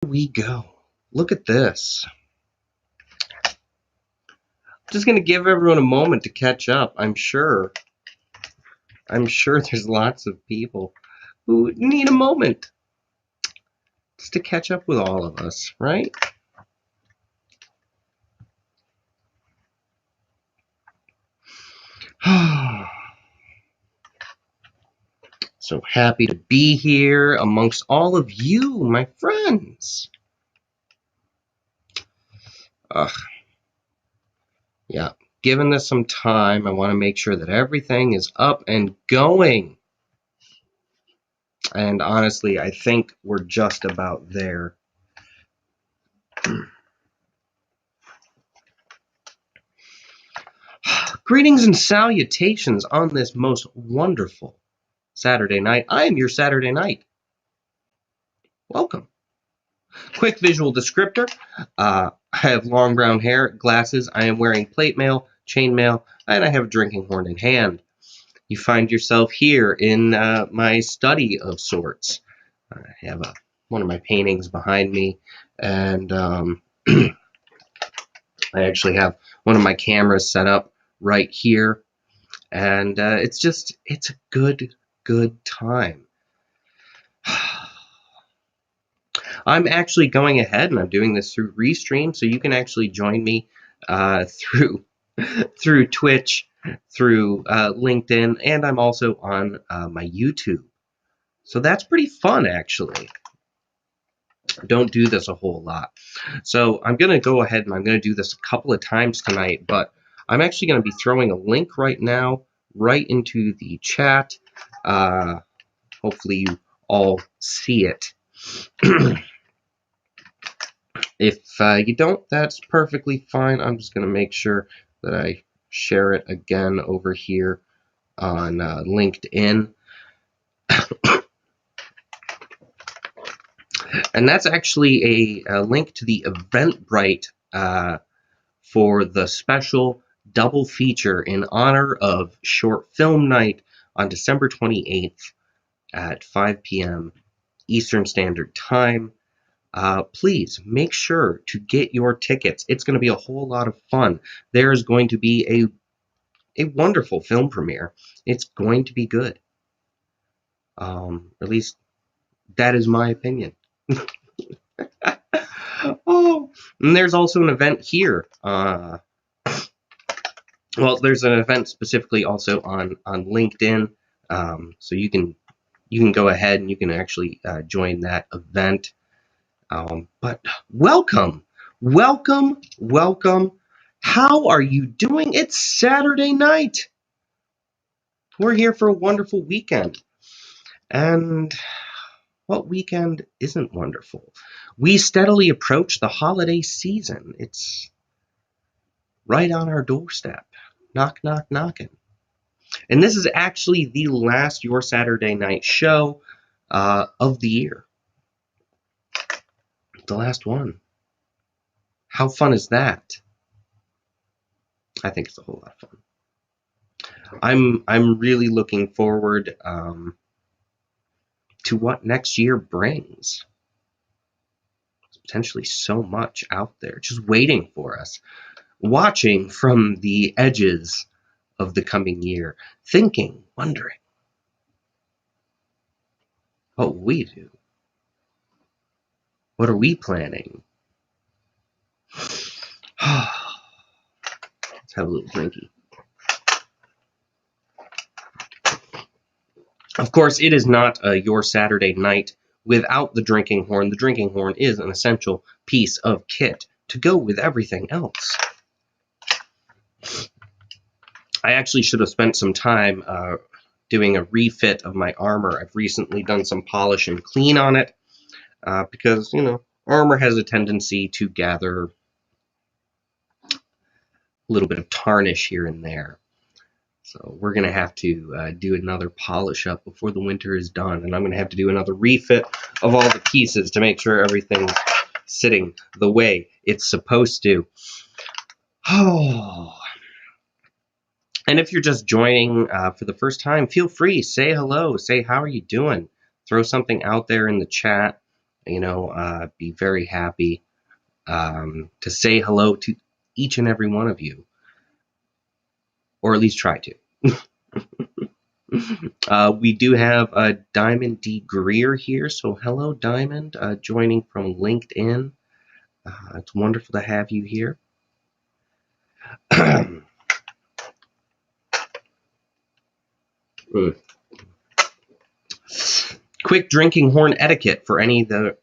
We go. Look at this. Just going to give everyone a moment to catch up. I'm sure there's lots of people who need a moment just to catch up with all of us, right? So happy to be here amongst all of you, my friends. Yeah, giving this some time. I want to make sure that everything is up and going. And honestly, I think we're just about there. Greetings and salutations on this most wonderful Saturday night. I am your Saturday night. Welcome. Quick visual descriptor. I have long brown hair, glasses. I am wearing plate mail, chainmail, and I have a drinking horn in hand. You find yourself here in my study of sorts. I have one of my paintings behind me, and I actually have one of my cameras set up right here, and it's a good time. I'm actually going ahead and I'm doing this through Restream, so you can actually join me through Twitch, through LinkedIn, and I'm also on my YouTube. So that's pretty fun, actually. Don't do this a whole lot. So I'm going to go ahead and I'm going to do this a couple of times tonight, but I'm actually going to be throwing a link right now right into the chat. Hopefully you all see it. If you don't, that's perfectly fine. I'm just going to make sure that I share it again over here on LinkedIn. And that's actually a link to the Eventbrite for the special double feature in honor of Short Film Night on December 28th at 5 p.m. Eastern Standard Time. Please make sure to get your tickets. It's going to be a whole lot of fun. There's going to be a wonderful film premiere. It's going to be good. At least that is my opinion. Oh, and there's also an event here. Well, there's an event specifically also on LinkedIn, so you can go ahead and you can actually join that event. But welcome. How are you doing? It's Saturday night. We're here for a wonderful weekend. And what weekend isn't wonderful? We steadily approach the holiday season. It's right on our doorstep. Knock, knock, knocking. And this is actually the last Your Saturday Night show of the year. The last one. How fun is that? I think it's a whole lot of fun. I'm really looking forward to what next year brings. There's potentially so much out there just waiting for us, watching from the edges of the coming year, thinking, wondering what will we do? What are we planning? Let's have a little drinky. Of course, it is not Your Saturday Night without the drinking horn. The drinking horn is an essential piece of kit to go with everything else. I actually should have spent some time doing a refit of my armor. I've recently done some polish and clean on it because, armor has a tendency to gather a little bit of tarnish here and there. So we're going to have to do another polish up before the winter is done. And I'm going to have to do another refit of all the pieces to make sure everything's sitting the way it's supposed to. Oh. And if you're just joining for the first time, feel free. Say hello. Say, how are you doing? Throw something out there in the chat. be very happy to say hello to each and every one of you, or at least try to. We do have Diamond D. Greer here, so hello, Diamond, joining from LinkedIn. It's wonderful to have you here. Quick drinking horn etiquette for any that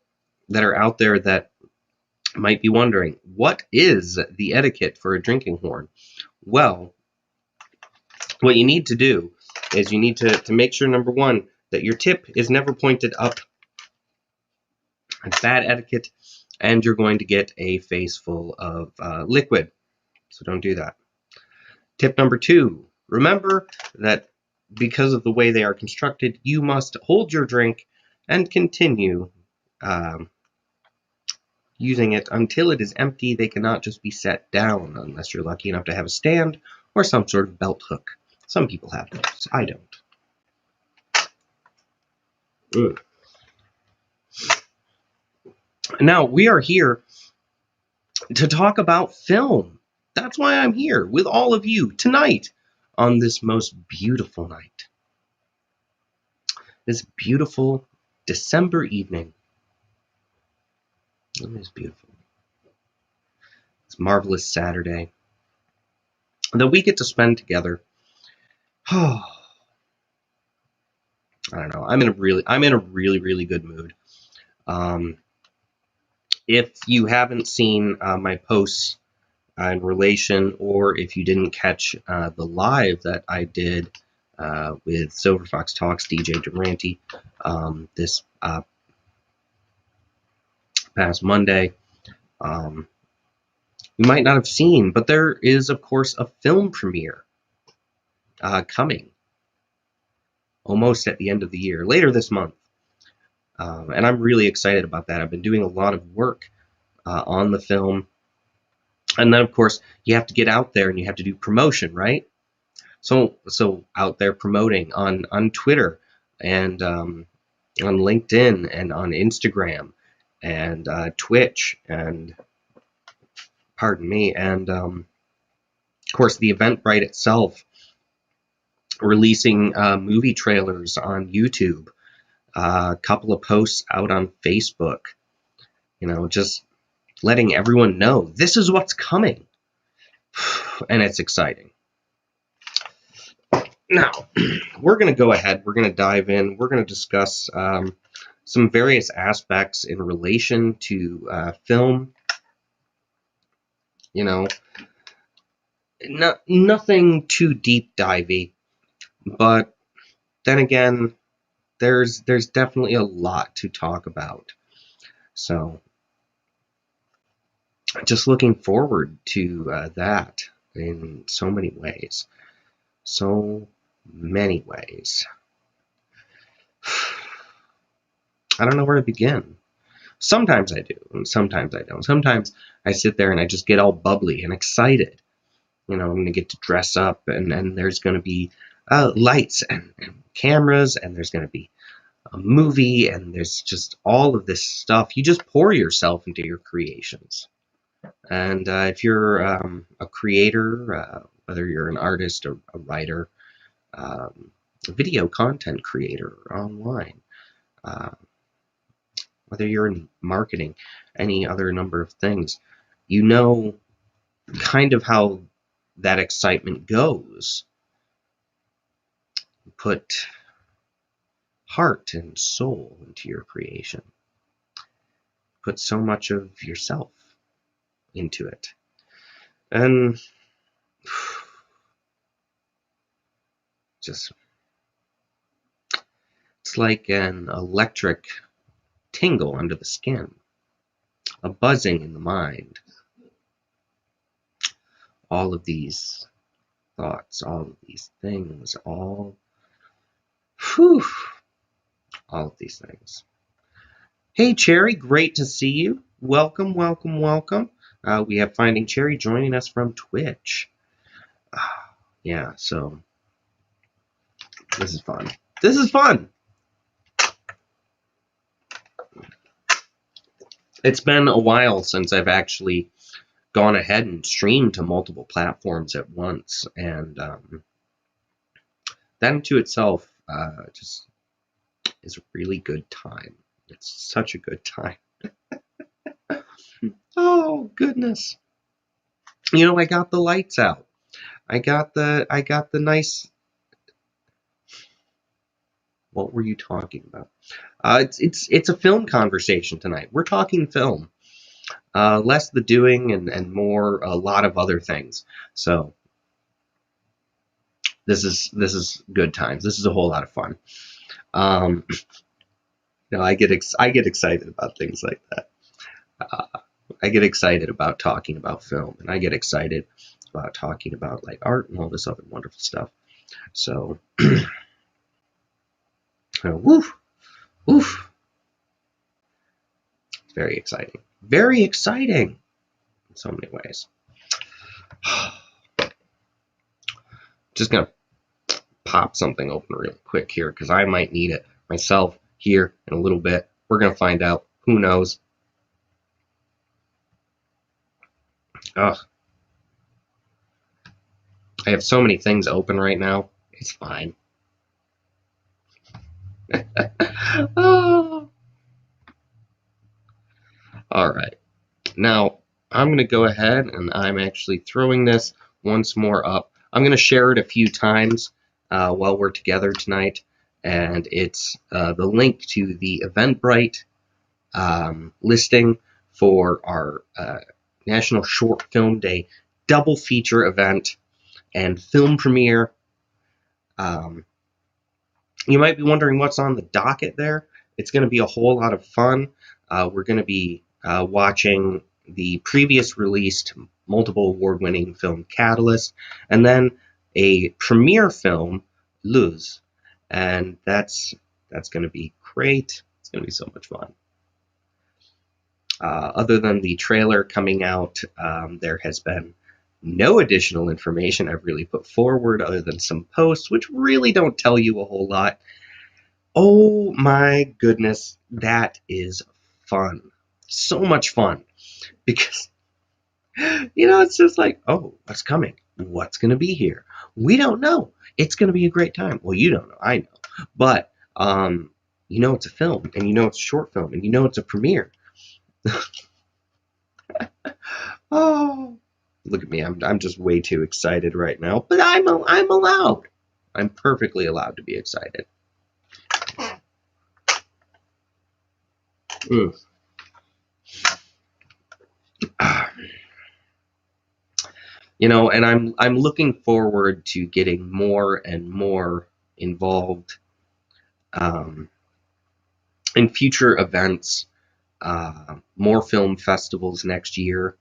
are out there that might be wondering, what is the etiquette for a drinking horn? Well, what you need to do is you need to make sure, number one, that your tip is never pointed up. It's bad etiquette, and you're going to get a face full of liquid, so don't do that. Tip number two, remember that because of the way they are constructed, you must hold your drink and continue using it until it is empty. They cannot just be set down unless you're lucky enough to have a stand or some sort of belt hook. Some people have those. I don't. Now, we are here to talk about film. That's why I'm here with all of you tonight on this most beautiful night. This beautiful December evening. It is beautiful. It's marvelous Saturday that we get to spend together. Oh, I don't know. I'm in a really good mood. If you haven't seen my posts in relation, or if you didn't catch the live that I did with Silver Fox Talks DJ Durante this past Monday, you might not have seen, but there is, of course, a film premiere coming almost at the end of the year, later this month. And I'm really excited about that. I've been doing a lot of work on the film. And then, of course, you have to get out there and you have to do promotion, right? So out there promoting on Twitter and on LinkedIn and on Instagram and Twitch and, pardon me, and of course the Eventbrite itself, releasing movie trailers on YouTube, a couple of posts out on Facebook, just letting everyone know this is what's coming. And it's exciting. Now, we're going to go ahead. We're going to dive in. We're going to discuss some various aspects in relation to film. Nothing too deep divey, but then again, there's definitely a lot to talk about. So, just looking forward to that in so many ways. So many ways. I don't know where to begin. Sometimes I do, and sometimes I don't. Sometimes I sit there and I just get all bubbly and excited. I'm going to get to dress up, and there's going to be lights and cameras, and there's going to be a movie, and there's just all of this stuff. You just pour yourself into your creations. And if you're a creator, whether you're an artist or a writer, a video content creator online, whether you're in marketing, any other number of things, kind of how that excitement goes. Put heart and soul into your creation. Put so much of yourself into it. And it's like an electric tingle under the skin, a buzzing in the mind. All of these thoughts, all of these things, all of these things. Hey, Cherry, great to see you. Welcome, welcome, welcome. We have Finding Cherry joining us from Twitch. Yeah, so this is fun. This is fun. It's been a while since I've actually gone ahead and streamed to multiple platforms at once, and that into itself just is a really good time. It's such a good time. Oh goodness! You know, I got the lights out. I got the nice. What were you talking about? It's a film conversation tonight. We're talking film, less the doing and more a lot of other things. So this is good times. This is a whole lot of fun. Um, I get excited about things like that. I get excited about talking about film, and I get excited about talking about like art and all this other wonderful stuff. So, woof, woof. It's very exciting. Very exciting in so many ways. Just gonna pop something open real quick here because I might need it myself here in a little bit. We're gonna find out. Who knows? Ugh. I have so many things open right now. It's fine. Oh. All right. Now, I'm going to go ahead and I'm actually throwing this once more up. I'm going to share it a few times while we're together tonight. And it's the link to the Eventbrite listing for our National Short Film Day double feature event and film premiere. You might be wondering what's on the docket there. It's going to be a whole lot of fun. We're going to be watching the previous released multiple award-winning film Catalyst, and then a premiere film, Luz. And that's going to be great. It's going to be so much fun. Other than the trailer coming out, there has been no additional information I've really put forward other than some posts, which really don't tell you a whole lot. Oh my goodness, that is fun. So much fun. Because, it's just like, oh, what's coming? What's going to be here? We don't know. It's going to be a great time. Well, you don't know. I know. But, it's a film, and it's a short film, and it's a premiere. Oh, look at me. I'm just way too excited right now. But I'm allowed. I'm perfectly allowed to be excited. Mm. And I'm looking forward to getting more and more involved in future events, more film festivals next year.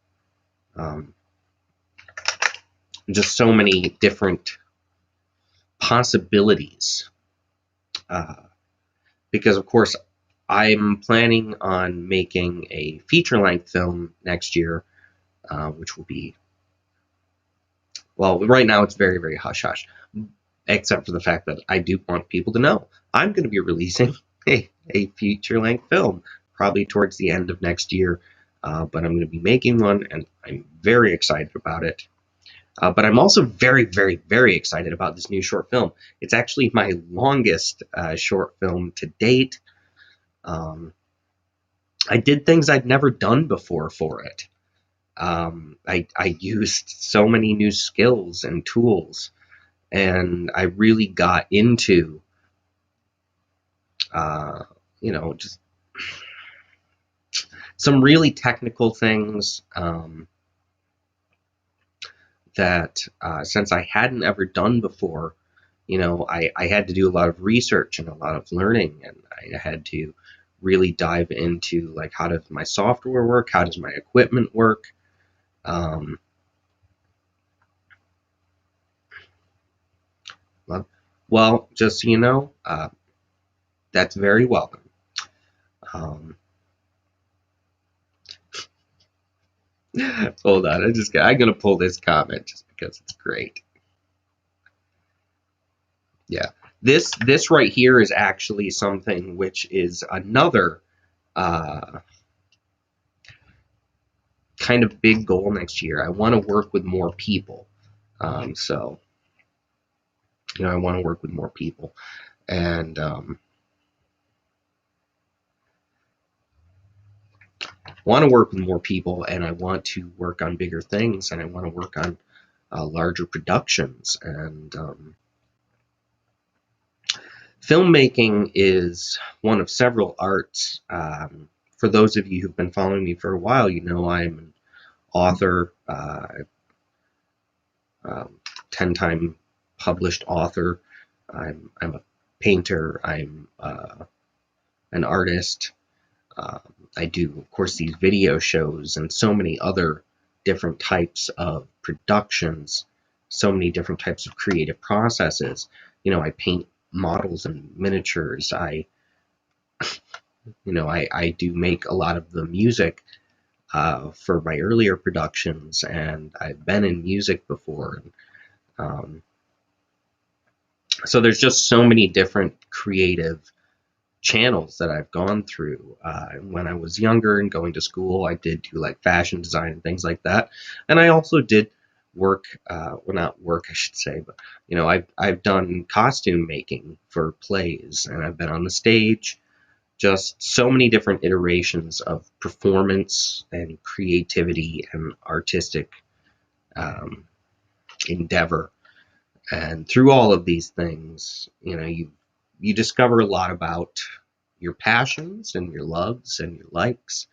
Just so many different possibilities. Because, of course, I'm planning on making a feature-length film next year, which will be, well, right now it's very, very hush-hush, except for the fact that I do want people to know I'm going to be releasing a feature-length film, probably towards the end of next year, but I'm going to be making one, and I'm very excited about it. But I'm also very, very, very excited about this new short film. It's actually my longest short film to date. I did things I'd never done before for it. I used so many new skills and tools, and I really got into, just some really technical things that since I hadn't ever done before, I had to do a lot of research and a lot of learning, and I had to really dive into like how does my software work, how does my equipment work. Well, just so you know, that's very welcome. Hold on, I'm gonna pull this comment just because it's great. Yeah, this right here is actually something which is another kind of big goal next year. I want to work with more people. So, I want to work with more people. And want to work with more people, and I want to work on bigger things, and I want to work on larger productions. And filmmaking is one of several arts. For those of you who've been following me for a while, you know I'm an author, 10-time published author. I'm a painter. I'm an artist. I do, of course, these video shows and so many other different types of productions, so many different types of creative processes. I paint models and miniatures. I do make a lot of the music for my earlier productions, and I've been in music before. So there's just so many different creative channels that I've gone through. When I was younger and going to school, I did do like fashion design and things like that. And I also did work, well, not work, I should say, but I've done costume making for plays, and I've been on the stage. Just so many different iterations of performance and creativity and artistic endeavor. And through all of these things, you discover a lot about your passions and your loves and your likes.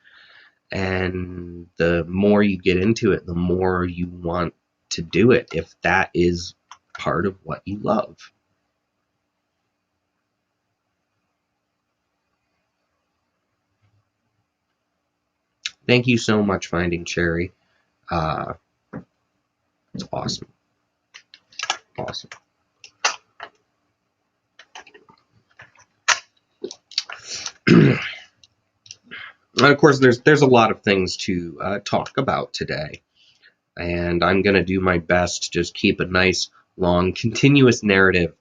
And the more you get into it, the more you want to do it, if that is part of what you love. Thank you so much, Finding Cherry. It's awesome. Awesome. And of course, there's a lot of things to talk about today, and I'm going to do my best to just keep a nice, long, continuous narrative,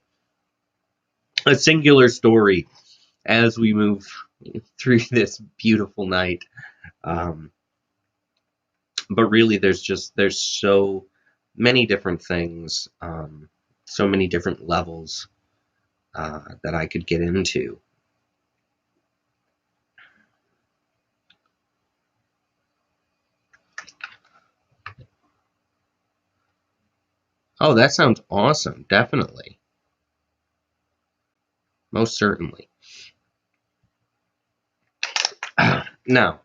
a singular story, as we move through this beautiful night. But really, there's so many different things, so many different levels that I could get into. Oh, that sounds awesome. Definitely. Most certainly. Now,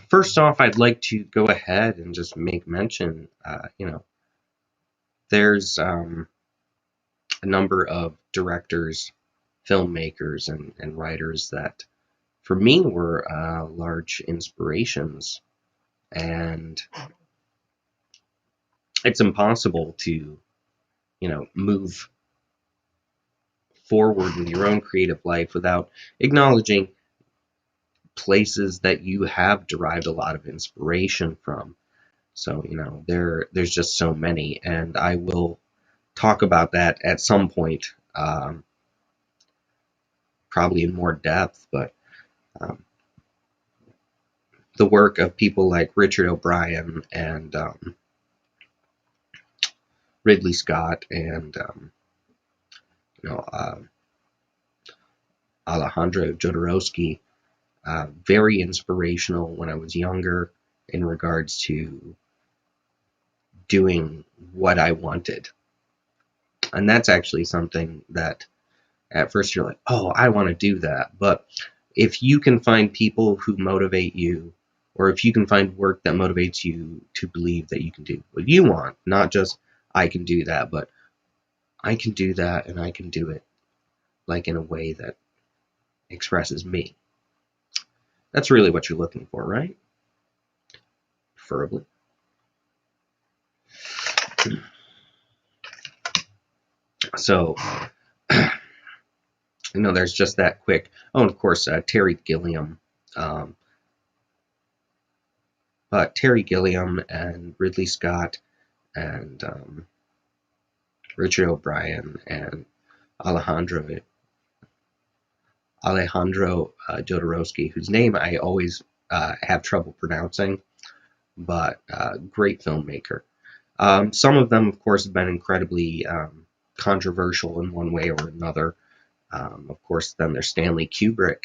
first off, I'd like to go ahead and just make mention, there's a number of directors, filmmakers, and writers that, for me, were large inspirations. And it's impossible to, move forward with your own creative life without acknowledging places that you have derived a lot of inspiration from. So, there's just so many, and I will talk about that at some point, probably in more depth, but the work of people like Richard O'Brien and Ridley Scott and Alejandro Jodorowsky, very inspirational when I was younger in regards to doing what I wanted. And that's actually something that at first you're like, oh, I want to do that. But if you can find people who motivate you, or if you can find work that motivates you to believe that you can do what you want, not just I can do that, but I can do that and I can do it like in a way that expresses me. That's really what you're looking for, right? Preferably. So, there's just that quick. Oh, and of course, Terry Gilliam. But Terry Gilliam and Ridley Scott and Richard O'Brien and Alejandro Jodorowsky, whose name I always have trouble pronouncing, but great filmmaker. Some of them, of course, have been incredibly controversial in one way or another. Of course, then there's Stanley Kubrick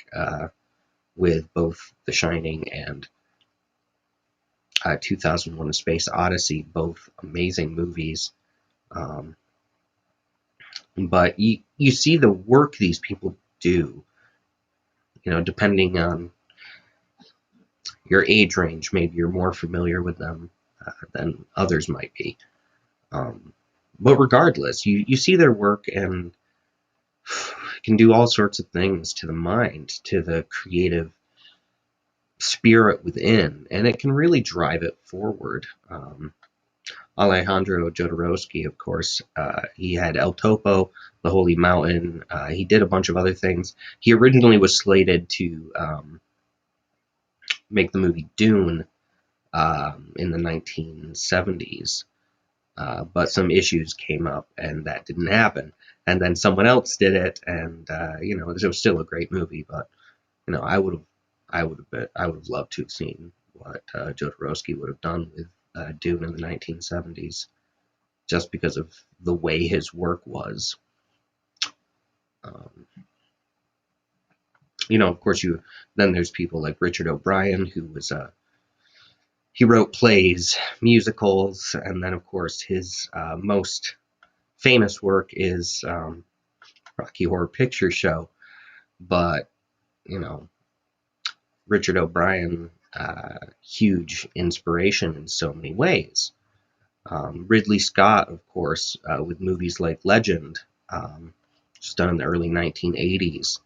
with both The Shining and 2001: A Space Odyssey, both amazing movies. But you see the work these people do, depending on your age range, maybe you're more familiar with them than others might be. But regardless, you see their work and can do all sorts of things to the mind, to the creative spirit within, and it can really drive it forward. Alejandro Jodorowsky, of course, he had El Topo, The Holy Mountain. He did a bunch of other things. He originally was slated to make the movie Dune in the 1970s, but some issues came up and that didn't happen. And then someone else did it, and it was still a great movie. But I would have loved to have seen what Jodorowsky would have done with Dune in the 1970s, just because of the way his work was. Of course, then there's people like Richard O'Brien, who was he wrote plays, musicals, and then of course his most famous work is Rocky Horror Picture Show. But Richard O'Brien, huge inspiration in so many ways. Ridley Scott, of course, with movies like Legend, just done in the early 1980s,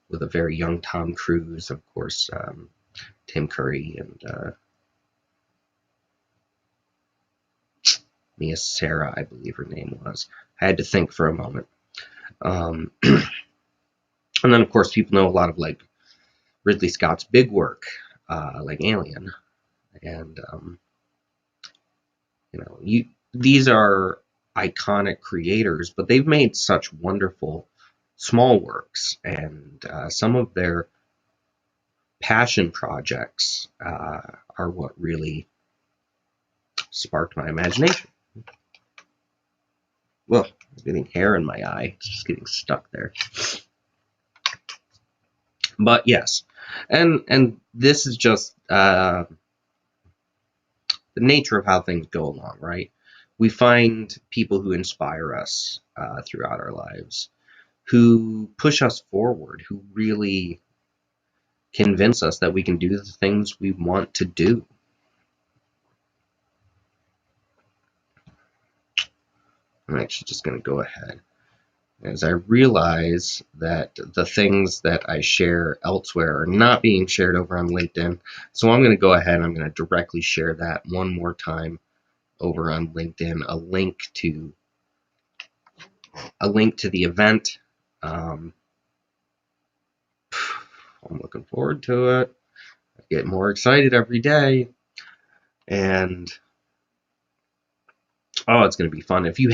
with a very young Tom Cruise, of course, Tim Curry, and Mia Sara, I believe her name was. I had to think for a moment. And then, of course, people know a lot of like Ridley Scott's big work, like Alien, and these are iconic creators, but they've made such wonderful small works, and some of their passion projects are what really sparked my imagination. Well, I'm getting hair in my eye. It's just getting stuck there. But yes, and this is just the nature of how things go along, right? We find people who inspire us throughout our lives, who push us forward, who really convince us that we can do the things we want to do. I'm actually just going to go ahead, as I realize that the things that I share elsewhere are not being shared over on LinkedIn. So I'm going to go ahead and I'm going to directly share that one more time over on LinkedIn, a link to the event. I'm looking forward to it. I get more excited every day, and it's going to be fun. If you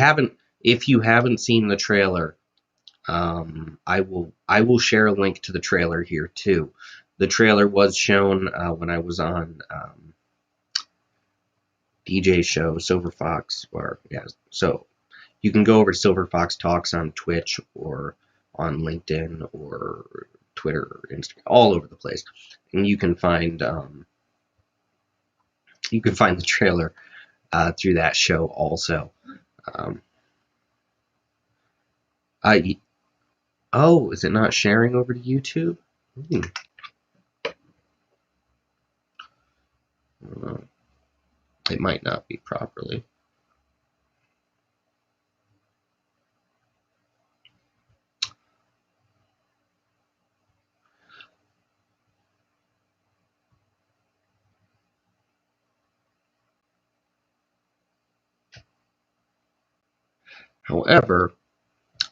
haven't seen the trailer, I will share a link to the trailer here too. The trailer was shown when I was on DJ show Silver Fox, so you can go over to Silver Fox Talks on Twitch or on LinkedIn or Twitter or Instagram, all over the place, and you can find the trailer through that show also. Is it not sharing over to YouTube? It might not be properly. However,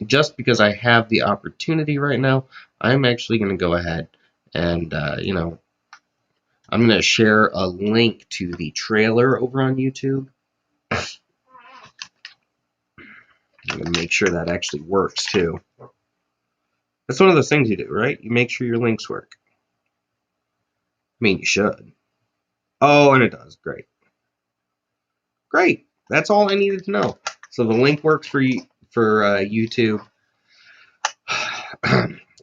just because I have the opportunity right now, I'm actually going to go ahead and, I'm going to share a link to the trailer over on YouTube. I'm going to make sure that actually works, too. That's one of those things you do, right? You make sure your links work. mean, you should. Oh, and it does. Great. Great. That's all I needed to know. So the link works for you for YouTube.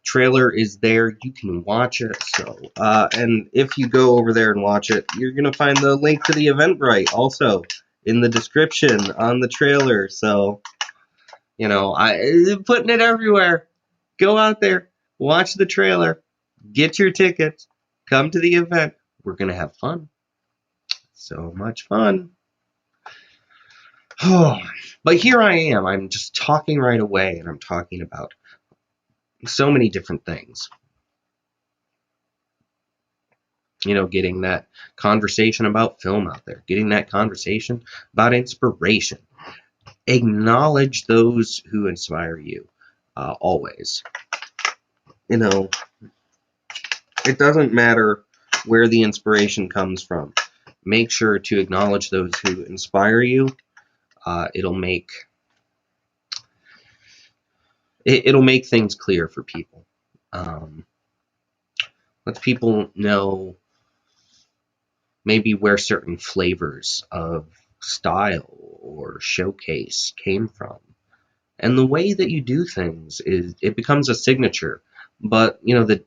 Trailer is there. You can watch it. So, and if you go over there and watch it, you're gonna find the link to the Eventbrite also in the description on the trailer. So, you know, I'm putting it everywhere. Go out there, watch the trailer, get your tickets, come to the event. We're gonna have fun. So much fun. But here I am. I'm just talking right away, and I'm talking about so many different things. You know, getting that conversation about film out there, getting that conversation about inspiration. Acknowledge those who inspire you, always. You know, it doesn't matter where the inspiration comes from. Make sure to acknowledge those who inspire you. It'll make things clear for people. Lets people know maybe where certain flavors of style or showcase came from. And the way that you do things it becomes a signature. But you know, the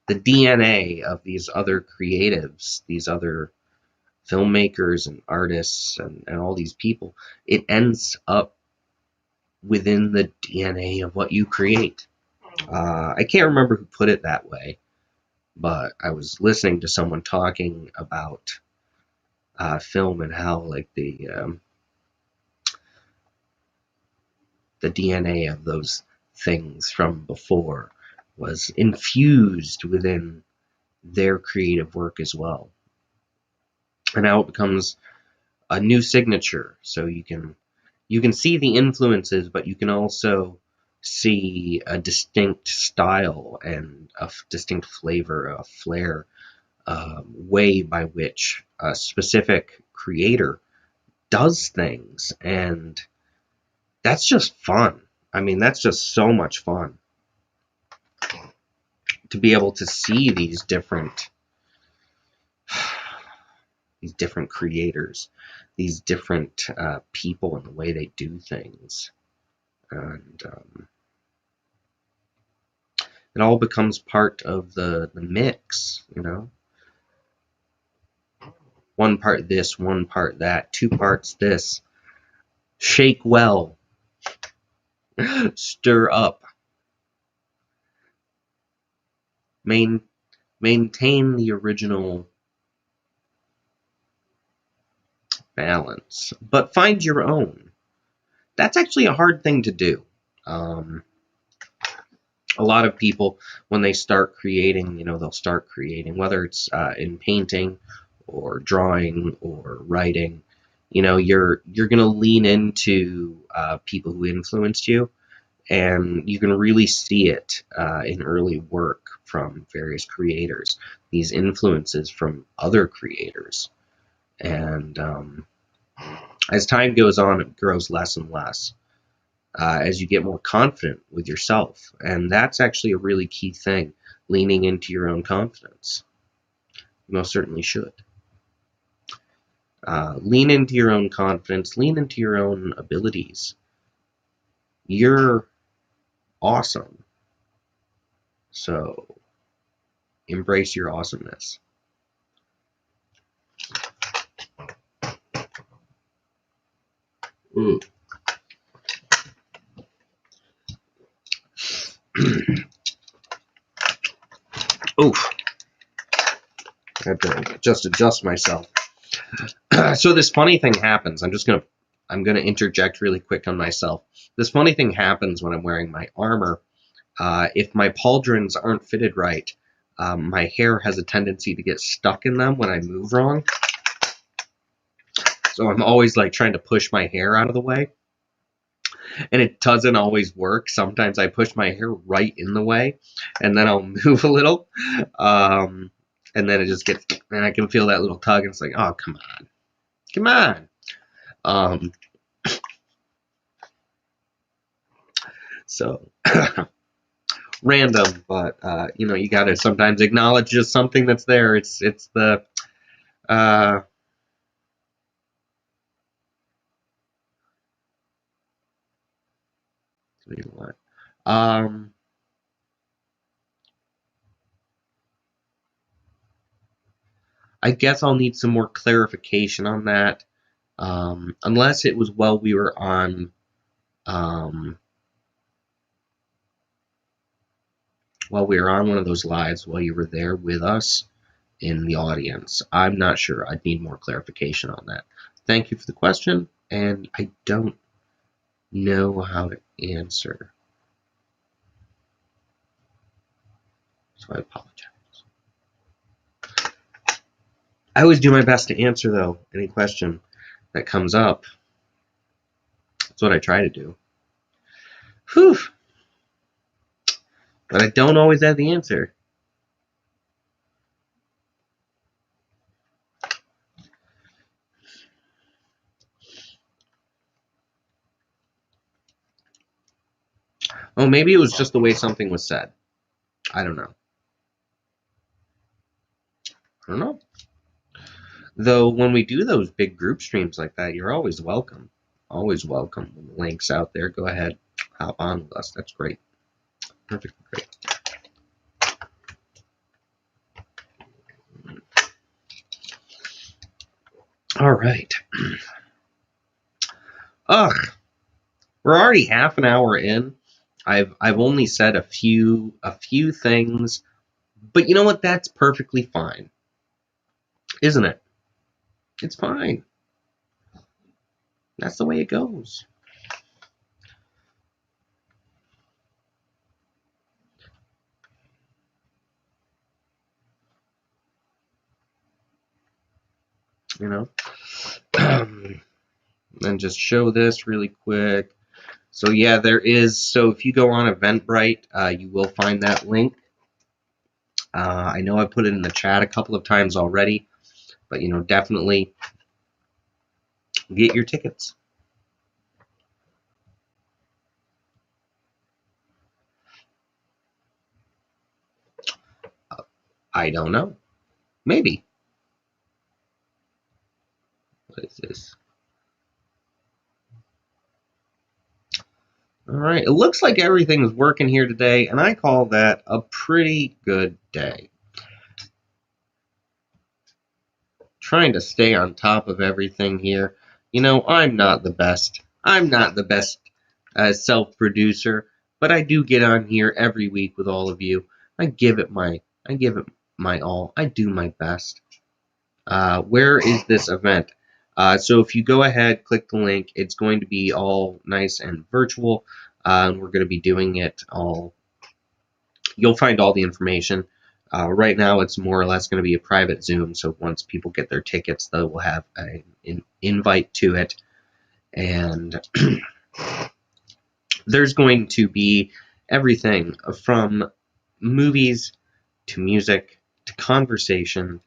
DNA of these other creatives, these other filmmakers and artists and all these people, it ends up within the DNA of what you create. I can't remember who put it that way, but I was listening to someone talking about film and how like the DNA of those things from before was infused within their creative work as well. And now it becomes a new signature. So you can see the influences, but you can also see a distinct style and a distinct flavor, a flair, way by which a specific creator does things. And that's just fun. I mean, that's just so much fun to be able to see these different creators, these different people and the way they do things. And it all becomes part of the mix, you know? One part this, one part that, two parts this. Shake well. Stir up. Maintain the original balance, but find your own. That's actually a hard thing to do. A lot of people, when they start creating, you know, they'll start creating, whether it's in painting or drawing or writing, you know, you're going to lean into people who influenced you, and you can really see it in early work from various creators, these influences from other creators. And as time goes on, it grows less and less. As you get more confident with yourself. And that's actually a really key thing, leaning into your own confidence. You most certainly should. Lean into your own confidence, lean into your own abilities. You're awesome. So embrace your awesomeness. Oof. I have to just adjust myself. So this funny thing happens. I'm gonna interject really quick on myself. This funny thing happens when I'm wearing my armor. If my pauldrons aren't fitted right, my hair has a tendency to get stuck in them when I move wrong. So I'm always like trying to push my hair out of the way. And it doesn't always work. Sometimes I push my hair right in the way, and then I'll move a little. And then it just gets, and I can feel that little tug, and it's like, oh, come on. Come on. So random, but you know, you got to sometimes acknowledge just something that's there. It's the uh, um, I guess I'll need some more clarification on that. Unless it was while we were on um, one of those lives while you were there with us in the audience. I'm not sure. I'd need more clarification on that. Thank you for the question, and I don't know how to answer, so I apologize. I always do my best to answer, though, any question that comes up. That's what I try to do. Whew. But I don't always have the answer. Oh, maybe it was just the way something was said. I don't know. I don't know. Though when we do those big group streams like that, you're always welcome. Always welcome. When the link's out there, go ahead, hop on with us. That's great. Perfect. Great. All right. Ugh. We're already half an hour in. I've only said a few things, but you know what? That's perfectly fine, isn't it? It's fine. That's the way it goes. You know. And just show this really quick. So yeah, there is. So if you go on Eventbrite, you will find that link. I know I put it in the chat a couple of times already, but you know, definitely get your tickets. I don't know. Maybe. What is this? All right. It looks like everything is working here today, and I call that a pretty good day. Trying to stay on top of everything here. You know, I'm not the best. I'm not the best self-producer, but I do get on here every week with all of you. I give it my all. I do my best. Where is this event? So if you go ahead, click the link, it's going to be all nice and virtual. And we're going to be doing it all. You'll find all the information. Right now, it's more or less going to be a private Zoom. So once people get their tickets, they will have an invite to it. And there's going to be everything from movies to music to conversation.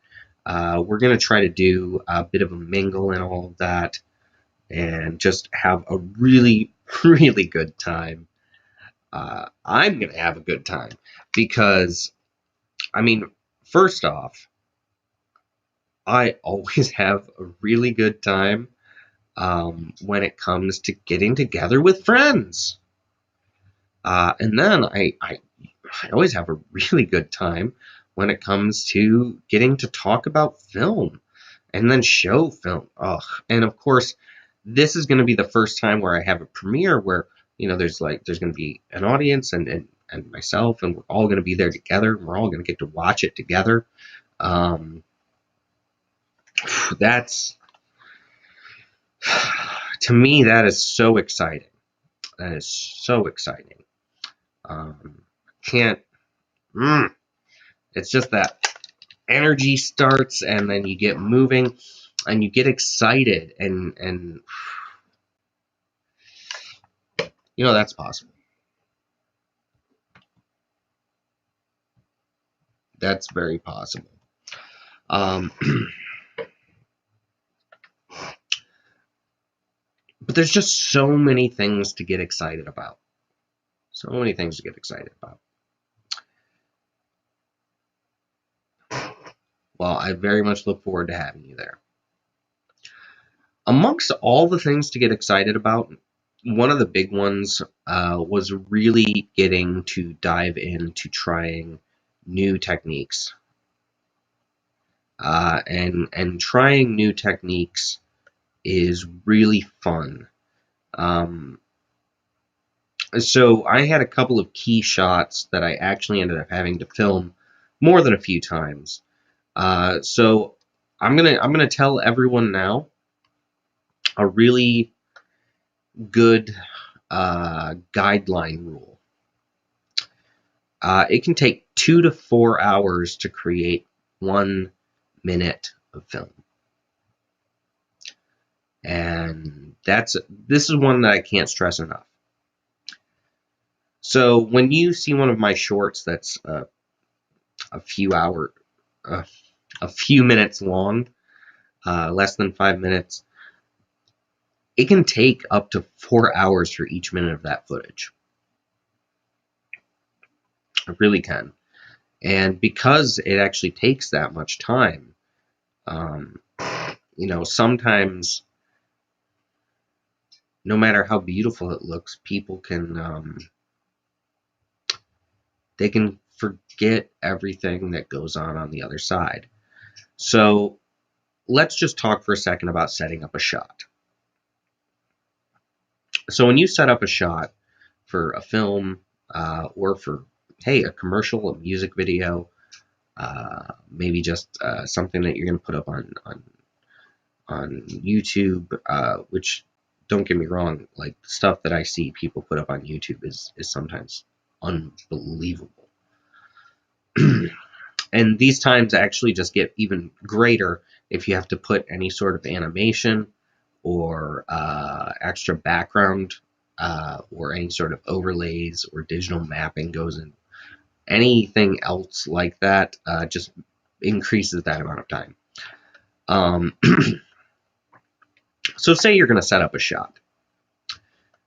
We're going to try to do a bit of a mingle and all of that and just have a really, really good time. I'm going to have a good time because, I mean, first off, I always have a really good time when it comes to getting together with friends. And then I always have a really good time when it comes to getting to talk about film and then show film. Ugh. And of course, this is going to be the first time where I have a premiere where, you know, there's going to be an audience and myself, and we're all going to be there together. And we're all going to get to watch it together. That's, to me, that is so exciting. That is so exciting. Can't, it's just that energy starts and then you get moving and you get excited and you know, that's possible. That's very possible. But there's just so many things to get excited about. So many things to get excited about. well, I very much look forward to having you there. Amongst all the things to get excited about, one of the big ones was really getting to dive into trying new techniques. And trying new techniques is really fun. So I had a couple of key shots that I actually ended up having to film more than a few times. So I'm gonna tell everyone now a really good guideline rule. It can take 2 to 4 hours to create 1 minute of film. And this is one that I can't stress enough. So when you see one of my shorts that's a few minutes long, less than 5 minutes, it can take up to 4 hours for each minute of that footage. It really can. And because it actually takes that much time, sometimes, no matter how beautiful it looks, people they can forget everything that goes on the other side. So let's just talk for a second about setting up a shot. So when you set up a shot for a film or for, hey, a commercial, a music video, maybe just something that you're going to put up on YouTube, which, don't get me wrong, like stuff that I see people put up on YouTube is sometimes unbelievable. And these times actually just get even greater if you have to put any sort of animation or extra background or any sort of overlays or digital mapping goes in. Anything else like that just increases that amount of time. So say you're going to set up a shot.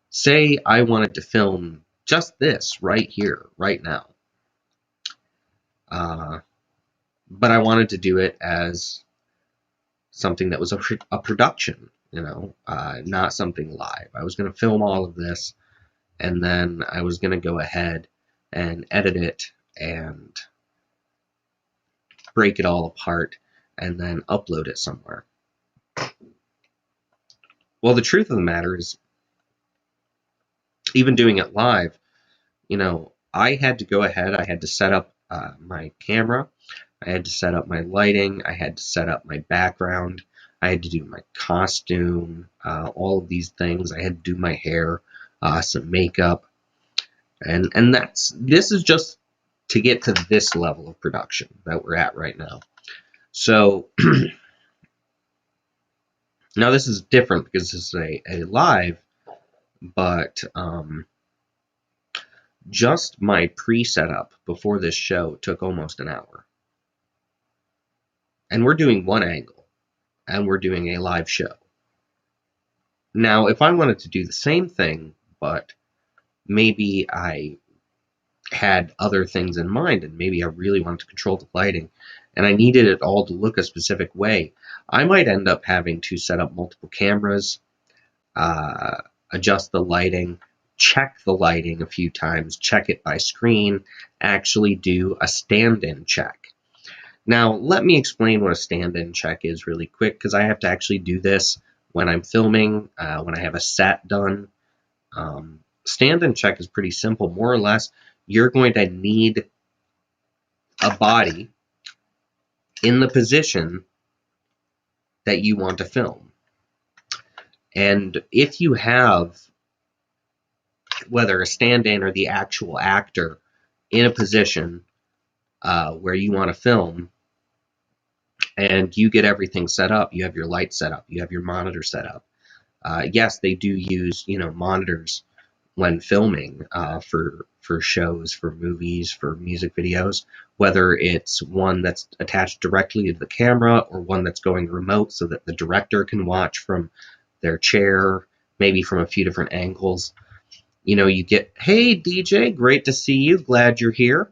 Say I wanted to film just this right here, right now. But I wanted to do it as something that was a production, not something live. I was going to film all of this, and then I was going to go ahead and edit it and break it all apart and then upload it somewhere. Well, the truth of the matter is, even doing it live, I had to go ahead, I had to set up my camera, I had to set up my lighting, I had to set up my background, I had to do my costume, all of these things. I had to do my hair, some makeup, and this is just to get to this level of production that we're at right now. So now this is different because this is a live, but just my pre-setup before this show took almost an hour. And we're doing one angle, and we're doing a live show. Now, if I wanted to do the same thing, but maybe I had other things in mind, and maybe I really wanted to control the lighting, and I needed it all to look a specific way, I might end up having to set up multiple cameras, adjust the lighting, check the lighting a few times, check it by screen, actually do a stand-in check. Now, let me explain what a stand-in check is really quick, because I have to actually do this when I'm filming, when I have a set done. Stand-in check is pretty simple. More or less, you're going to need a body in the position that you want to film. And if you have, whether a stand-in or the actual actor, in a position where you want to film, and you get everything set up, you have your light set up, you have your monitor set up. Yes, they do use monitors when filming for shows, for movies, for music videos, whether it's one that's attached directly to the camera or one that's going remote so that the director can watch from their chair, maybe from a few different angles. You get, hey, DJ, great to see you, glad you're here.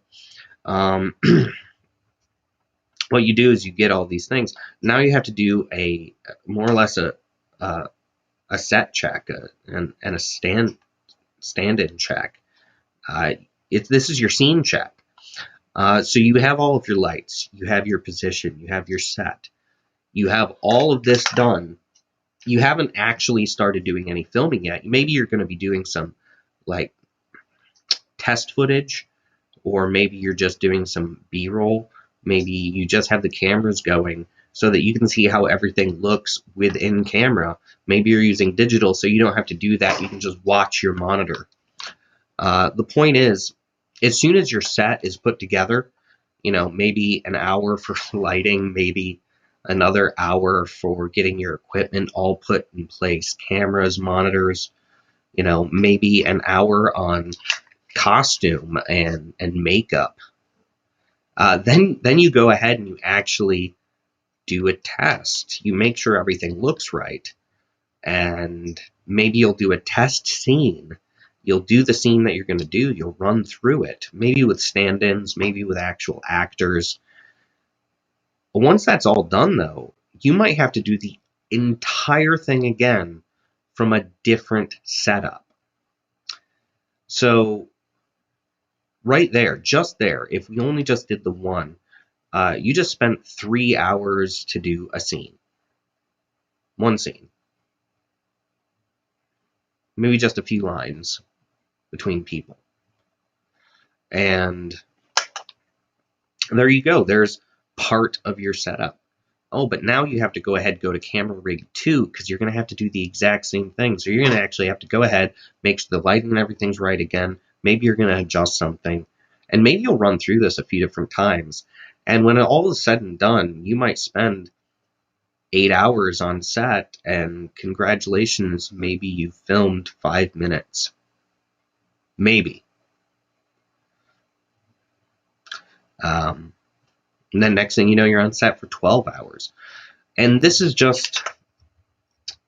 what you do is you get all these things. Now you have to do a more or less a set check and a stand-in check. This is your scene check. So you have all of your lights, you have your position, you have your set, you have all of this done. You haven't actually started doing any filming yet. Maybe you're going to be doing some like test footage, or maybe you're just doing some B-roll. Maybe you just have the cameras going so that you can see how everything looks within camera. Maybe you're using digital, so you don't have to do that. You can just watch your monitor. The point is, as soon as your set is put together, maybe an hour for lighting, maybe another hour for getting your equipment all put in place, cameras, monitors, maybe an hour on costume and makeup. Then you go ahead and you actually do a test. You make sure everything looks right, and maybe you'll do a test scene. You'll do the scene that you're going to do. You'll run through it, maybe with stand-ins, maybe with actual actors. But once that's all done, though, you might have to do the entire thing again from a different setup. So right there, just there, if we only just did the one, you just spent 3 hours to do a scene. One scene. Maybe just a few lines between people. And there you go. There's part of your setup. Oh, but now you have to go ahead and go to camera rig 2 because you're going to have to do the exact same thing. So you're going to actually have to go ahead, make sure the lighting and everything's right again. Maybe you're going to adjust something. And maybe you'll run through this a few different times. And when all is said and done, you might spend 8 hours on set, and congratulations, maybe you filmed 5 minutes. Maybe. And then next thing you know, you're on set for 12 hours. And this is just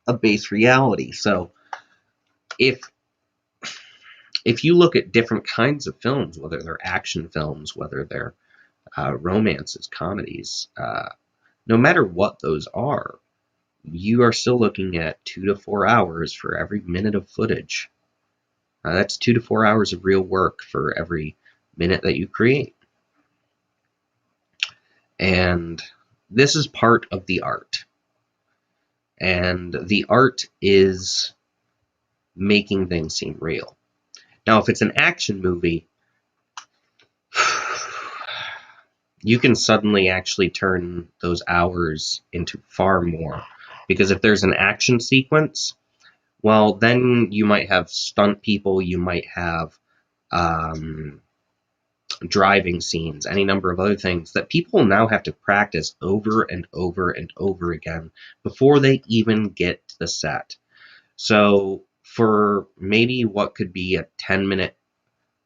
a base reality. So if you look at different kinds of films, whether they're action films, whether they're romances, comedies, no matter what those are, you are still looking at 2 to 4 hours for every minute of footage. That's 2 to 4 hours of real work for every minute that you create. And this is part of the art. And the art is making things seem real. Now, if it's an action movie, you can suddenly actually turn those hours into far more. Because if there's an action sequence, well, then you might have stunt people, you might have driving scenes, any number of other things that people now have to practice over and over and over again before they even get to the set. So for maybe what could be a 10-minute,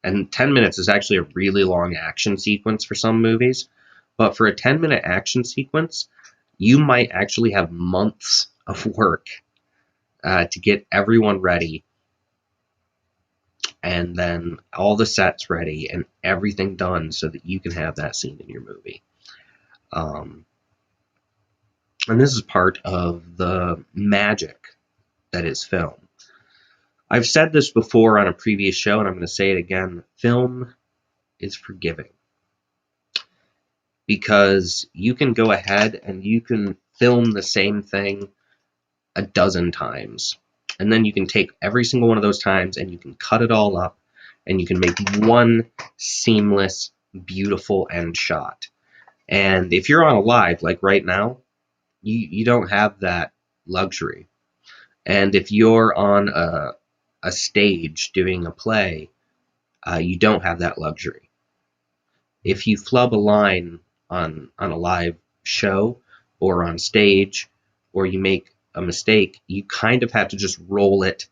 and 10 minutes is actually a really long action sequence for some movies, but for a 10-minute action sequence, you might actually have months of work to get everyone ready, and then all the sets ready and everything done so that you can have that scene in your movie. And this is part of the magic that is film. I've said this before on a previous show, and I'm going to say it again. Film is forgiving. Because you can go ahead and you can film the same thing a dozen times. And then you can take every single one of those times and you can cut it all up and you can make one seamless, beautiful end shot. And if you're on a live, like right now, you don't have that luxury. And if you're on a stage doing a play, you don't have that luxury. If you flub a line on a live show or on stage, or you make a mistake, you kind of have to just roll it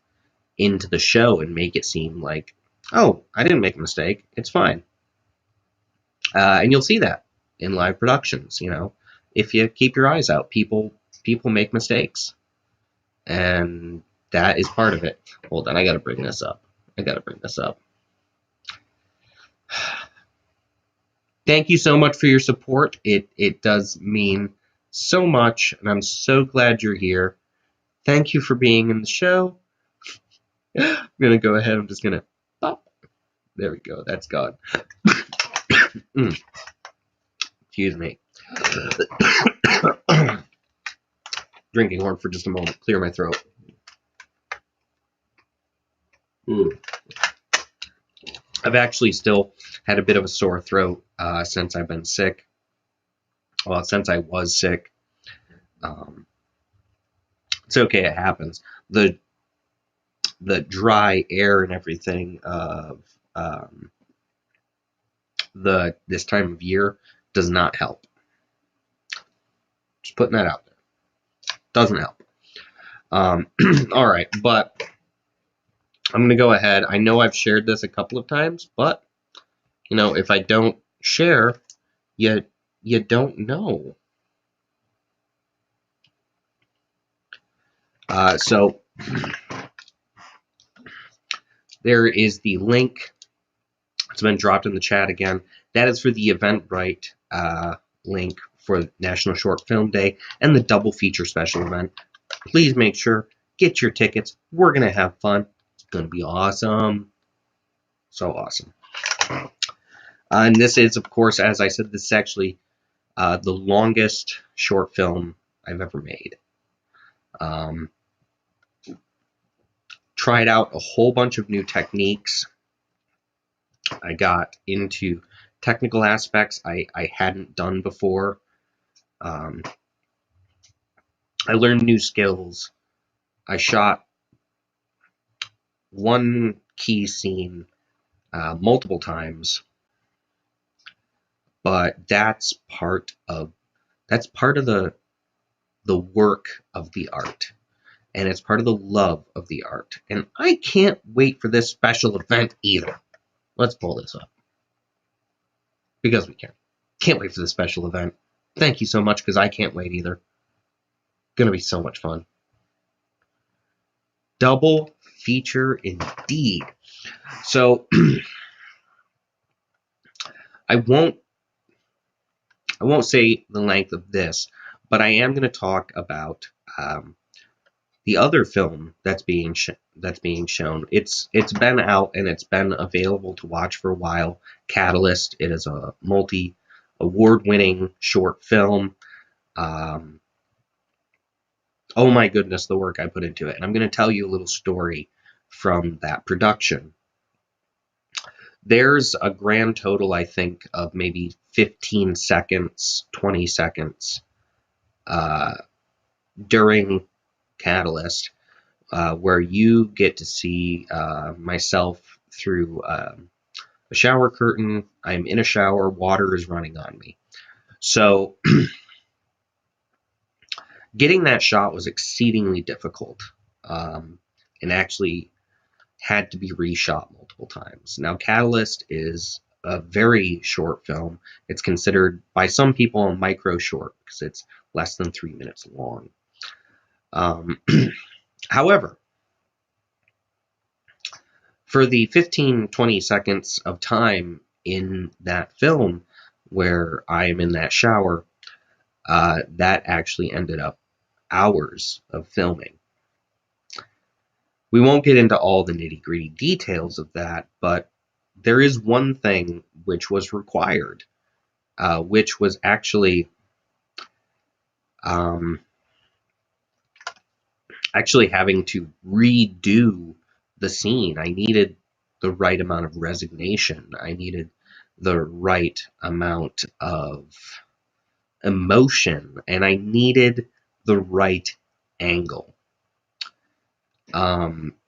into the show and make it seem like, oh, I didn't make a mistake, it's fine. And you'll see that in live productions. If you keep your eyes out, people make mistakes, and that is part of it. Hold on, I gotta bring this up. Thank you so much for your support. It does mean so much, and I'm so glad you're here. Thank you for being in the show. I'm gonna go ahead. I'm just gonna pop. There we go. That's gone. Excuse me. Drinking water for just a moment. Clear my throat. I've actually still had a bit of a sore throat since I've been sick. Well, since I was sick. It's okay. It happens. The dry air and everything of this time of year does not help. Just putting that out there. Doesn't help. All right, but I'm going to go ahead. I know I've shared this a couple of times, but if I don't share, you don't know. So there is the link. It's been dropped in the chat again. That is for the Eventbrite link for National Short Film Day and the double feature special event. Please make sure, get your tickets. We're going to have fun. It's going to be awesome. So awesome. And this is, of course, as I said, this is actually the longest short film I've ever made. Tried out a whole bunch of new techniques. I got into technical aspects I hadn't done before. I learned new skills. I shot one key scene multiple times, but that's part of the work of the art, and it's part of the love of the art. And I can't wait for this special event either. Let's pull this up because we can. Can't wait for the special event. Thank you so much, because I can't wait either. Gonna be so much fun. Double feature indeed. So I won't say the length of this, but I am going to talk about the other film that's being shown. It's been out and it's been available to watch for a while. Catalyst. It is a multi-award-winning short film. Oh my goodness, the work I put into it. And I'm going to tell you a little story from that production. There's a grand total, I think, of maybe 15 seconds, 20 seconds during Catalyst where you get to see myself through a shower curtain. I'm in a shower, water is running on me. So getting that shot was exceedingly difficult, and actually had to be reshot multiple times. Now, Catalyst is a very short film. It's considered by some people a micro short because it's less than 3 minutes long. However, for the 15-20 seconds of time in that film where I am in that shower, that actually ended up hours of filming. We won't get into all the nitty-gritty details of that, but there is one thing which was required, which was actually having to redo the scene. I needed the right amount of resignation. I needed the right amount of emotion, and I needed the right angle.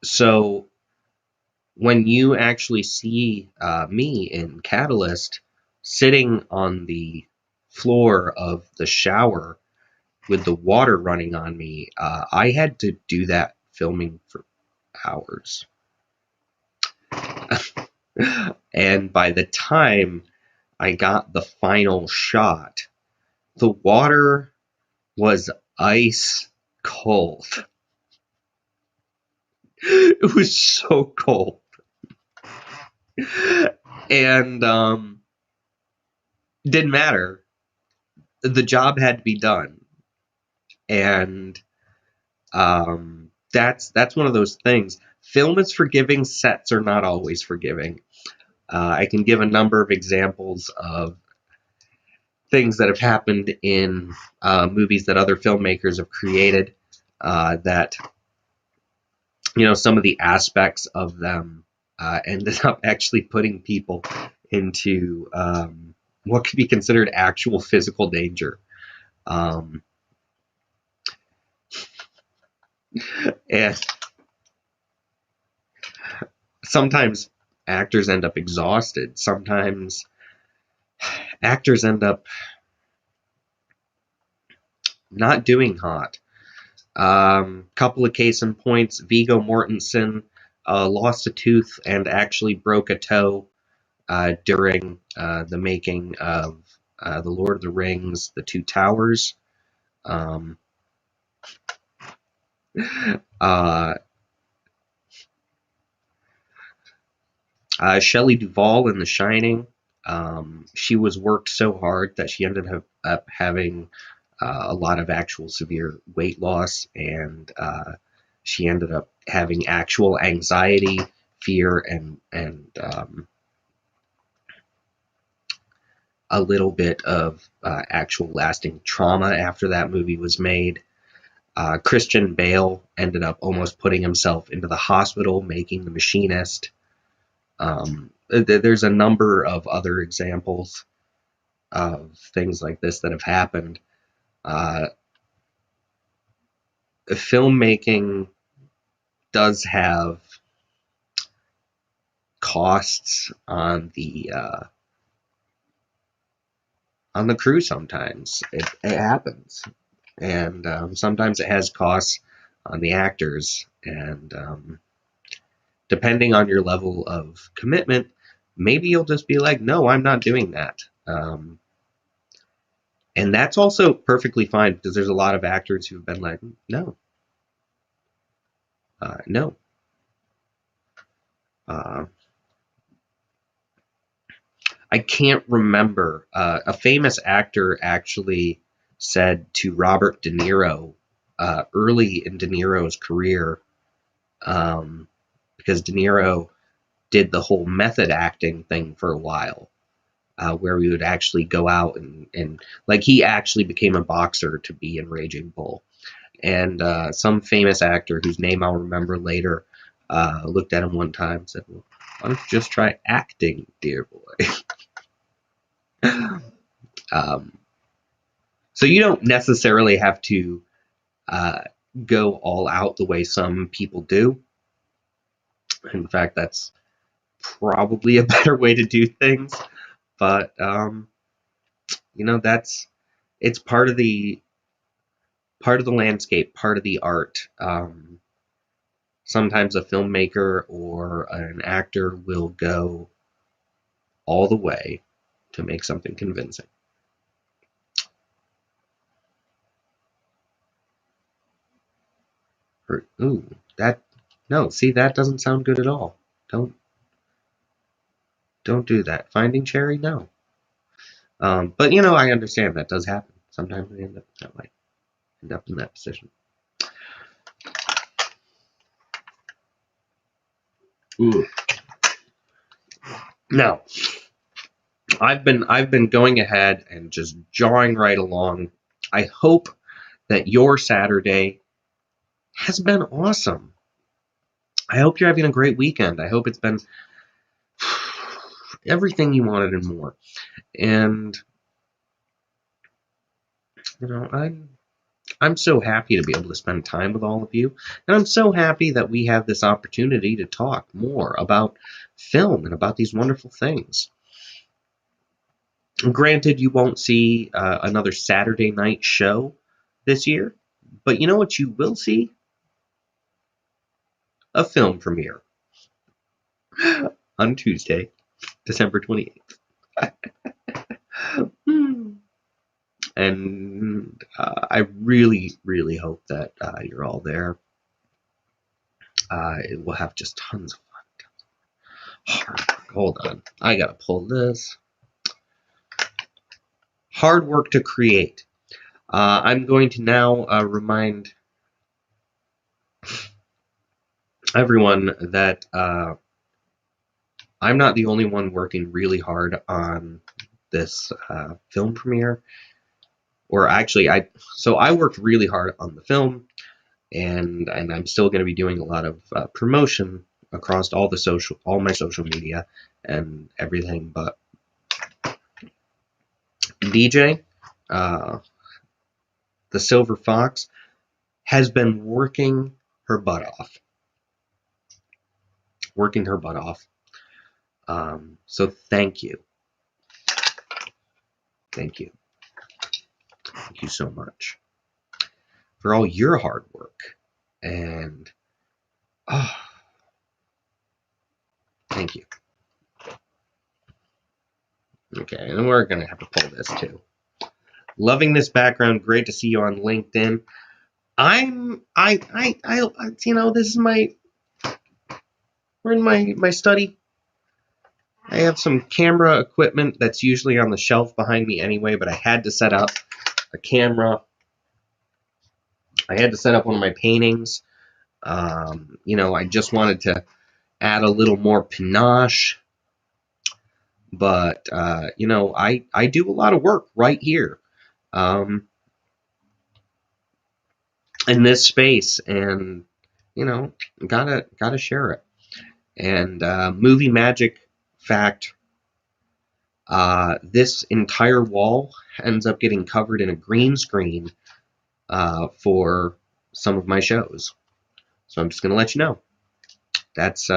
So when you actually see me in Catalyst sitting on the floor of the shower with the water running on me, I had to do that filming for hours. And by the time I got the final shot, the water was ice cold. It was so cold. And didn't matter. The job had to be done, and that's one of those things. Film is forgiving. Sets are not always forgiving. I can give a number of examples of things that have happened in movies that other filmmakers have created, that some of the aspects of them ended up actually putting people into what could be considered actual physical danger. And sometimes actors end up exhausted. Sometimes actors end up not doing hot. Couple of case in points: Viggo Mortensen lost a tooth and actually broke a toe during the making of The Lord of the Rings, The Two Towers. Uh, Shelley Duvall in The Shining. She was worked so hard that she ended up having a lot of actual severe weight loss, and she ended up having actual anxiety, fear, and a little bit of actual lasting trauma after that movie was made. Christian Bale ended up almost putting himself into the hospital making The Machinist. There's a number of other examples of things like this that have happened. Filmmaking does have costs on the crew. Sometimes it happens, and sometimes it has costs on the actors, and depending on your level of commitment, maybe you'll just be like, no, I'm not doing that. And that's also perfectly fine, because there's a lot of actors who've been like, no, no. I can't remember. A famous actor actually said to Robert De Niro early in De Niro's career, because De Niro did the whole method acting thing for a while, where we would actually go out and like, he actually became a boxer to be in Raging Bull. And some famous actor whose name I'll remember later looked at him one time and said, well, why don't you just try acting, dear boy? So you don't necessarily have to go all out the way some people do. In fact, that's probably a better way to do things. But it's part of the landscape, part of the art. Sometimes a filmmaker or an actor will go all the way to make something convincing. Ooh, no, see, that doesn't sound good at all. Don't do that. Finding Cherry, no. But I understand that does happen. Sometimes we end up that way, end up in that position. Ooh. Now, I've been going ahead and just jawing right along. I hope that your Saturday has been awesome. I hope you're having a great weekend. I hope it's been everything you wanted and more. And I'm so happy to be able to spend time with all of you, and I'm so happy that we have this opportunity to talk more about film and about these wonderful things. Granted, you won't see another Saturday night show this year, but you know what you will see? A film premiere on Tuesday, December 28th. And I really, really hope that you're all there. We'll have just tons of fun. Hold on. I gotta pull this. hard work to create. I'm going to now remind everyone that I'm not the only one working really hard on this film premiere. Or actually, I worked really hard on the film, and I'm still going to be doing a lot of promotion across all my social media and everything. But DJ, the Silver Fox, has been working her butt off. So thank you. Thank you. Thank you so much for all your hard work. And thank you. Okay, and we're going to have to pull this too. Loving this background. Great to see you on LinkedIn. This is we're in my study. I have some camera equipment that's usually on the shelf behind me anyway, but I had to set up a camera. I had to set up one of my paintings. I just wanted to add a little more panache. But, I do a lot of work right here in this space, and, gotta share it. And movie magic fact, this entire wall ends up getting covered in a green screen for some of my shows. So I'm just going to let you know. That's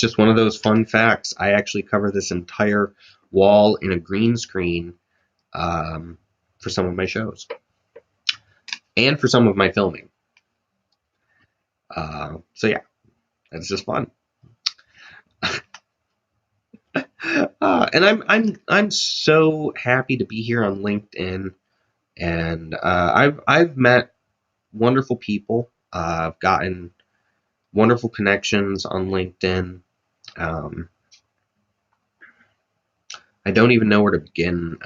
just one of those fun facts. I actually cover this entire wall in a green screen for some of my shows. And for some of my filming. So yeah, that's just fun. And I'm so happy to be here on LinkedIn, and I've met wonderful people. I've gotten wonderful connections on LinkedIn. I don't even know where to begin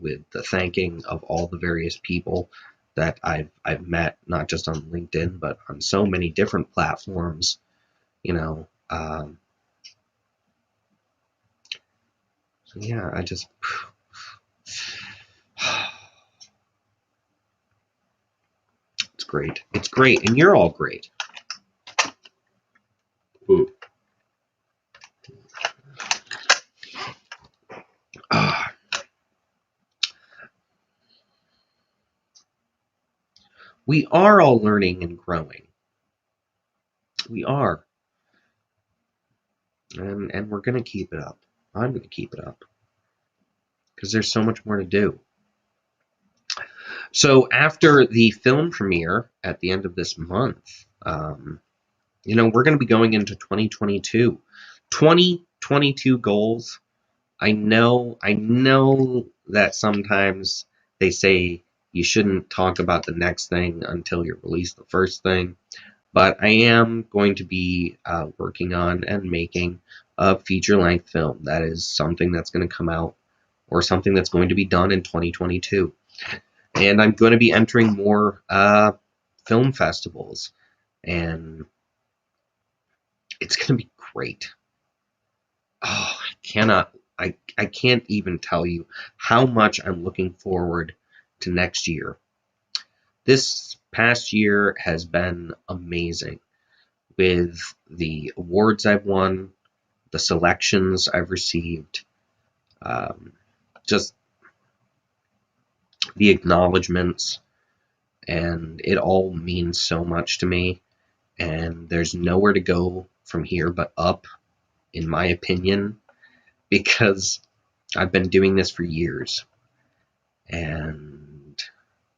with the thanking of all the various people that I've met, not just on LinkedIn, but on so many different platforms. So yeah, I just it's great. It's great, and you're all great. Ooh. We are all learning and growing. We are. And we're going to keep it up. I'm going to keep it up. Because there's so much more to do. So after the film premiere at the end of this month, we're going to be going into 2022. 2022 goals. I know that sometimes they say you shouldn't talk about the next thing until you release the first thing. But I am going to be working on and making a feature-length film. That is something that's going to come out, or something that's going to be done in 2022. And I'm going to be entering more film festivals. And it's going to be great. Oh, I can't even tell you how much I'm looking forward to next year. This past year has been amazing with the awards I've won, the selections I've received, just the acknowledgments, and it all means so much to me. And there's nowhere to go from here but up, in my opinion, because I've been doing this for years. And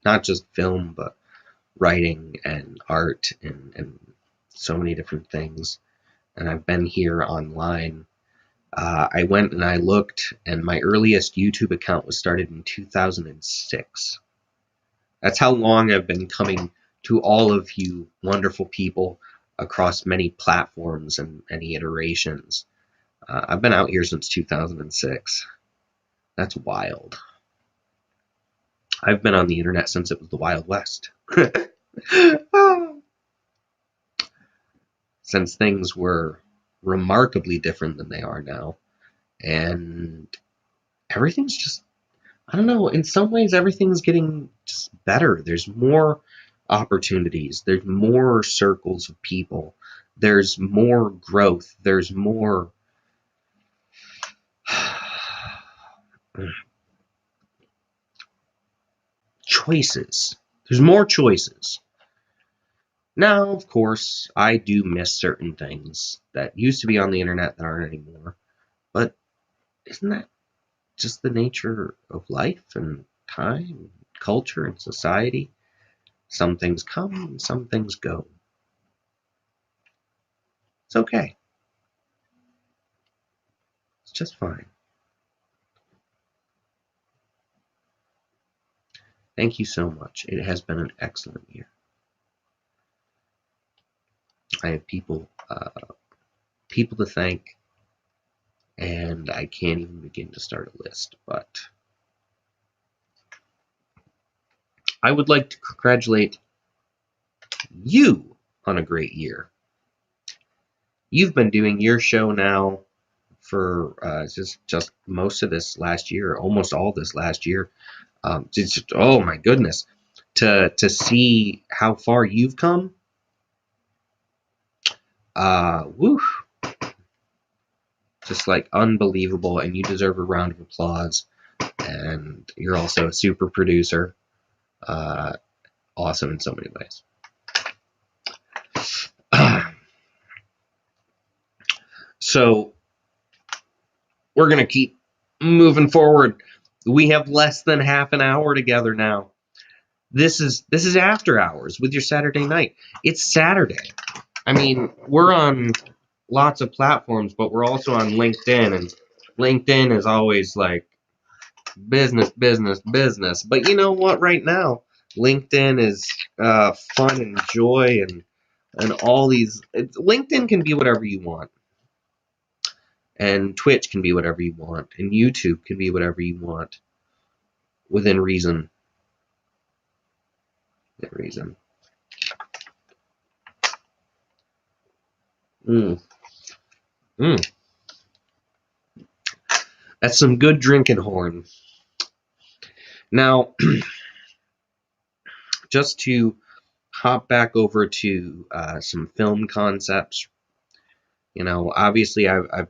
not just film, but writing and art and so many different things. And I've been here online. I went and I looked, and my earliest YouTube account was started in 2006. That's how long I've been coming to all of you wonderful people across many platforms and many iterations. I've been out here since 2006. That's wild. I've been on the internet since it was the Wild West. Since things were remarkably different than they are now. And everything's just, I don't know, in some ways everything's getting just better. There's more opportunities, there's more circles of people, there's more growth, there's more choices. There's more choices. Now, of course, I do miss certain things that used to be on the internet that aren't anymore. But isn't that just the nature of life and time, culture, and society? Some things come and some things go. It's okay. It's just fine. Thank you so much. It has been an excellent year. I have people to thank, and I can't even begin to start a list. But I would like to congratulate you on a great year. You've been doing your show now for just most of this last year, almost all this last year. Just, oh my goodness, to see how far you've come. Woo, just like unbelievable, and you deserve a round of applause. And you're also a super producer. Awesome in so many ways. So we're gonna keep moving forward. We have less than half an hour together now. This is after hours with your Saturday night. It's Saturday. I mean, we're on lots of platforms, but we're also on LinkedIn, and LinkedIn is always like business, business, business. But you know what? Right now, LinkedIn is fun and joy and all these. LinkedIn can be whatever you want, and Twitch can be whatever you want, and YouTube can be whatever you want, within reason. Within reason. Mm. Mm. That's some good drinking horn. Now, just to hop back over to some film concepts. You know, obviously, I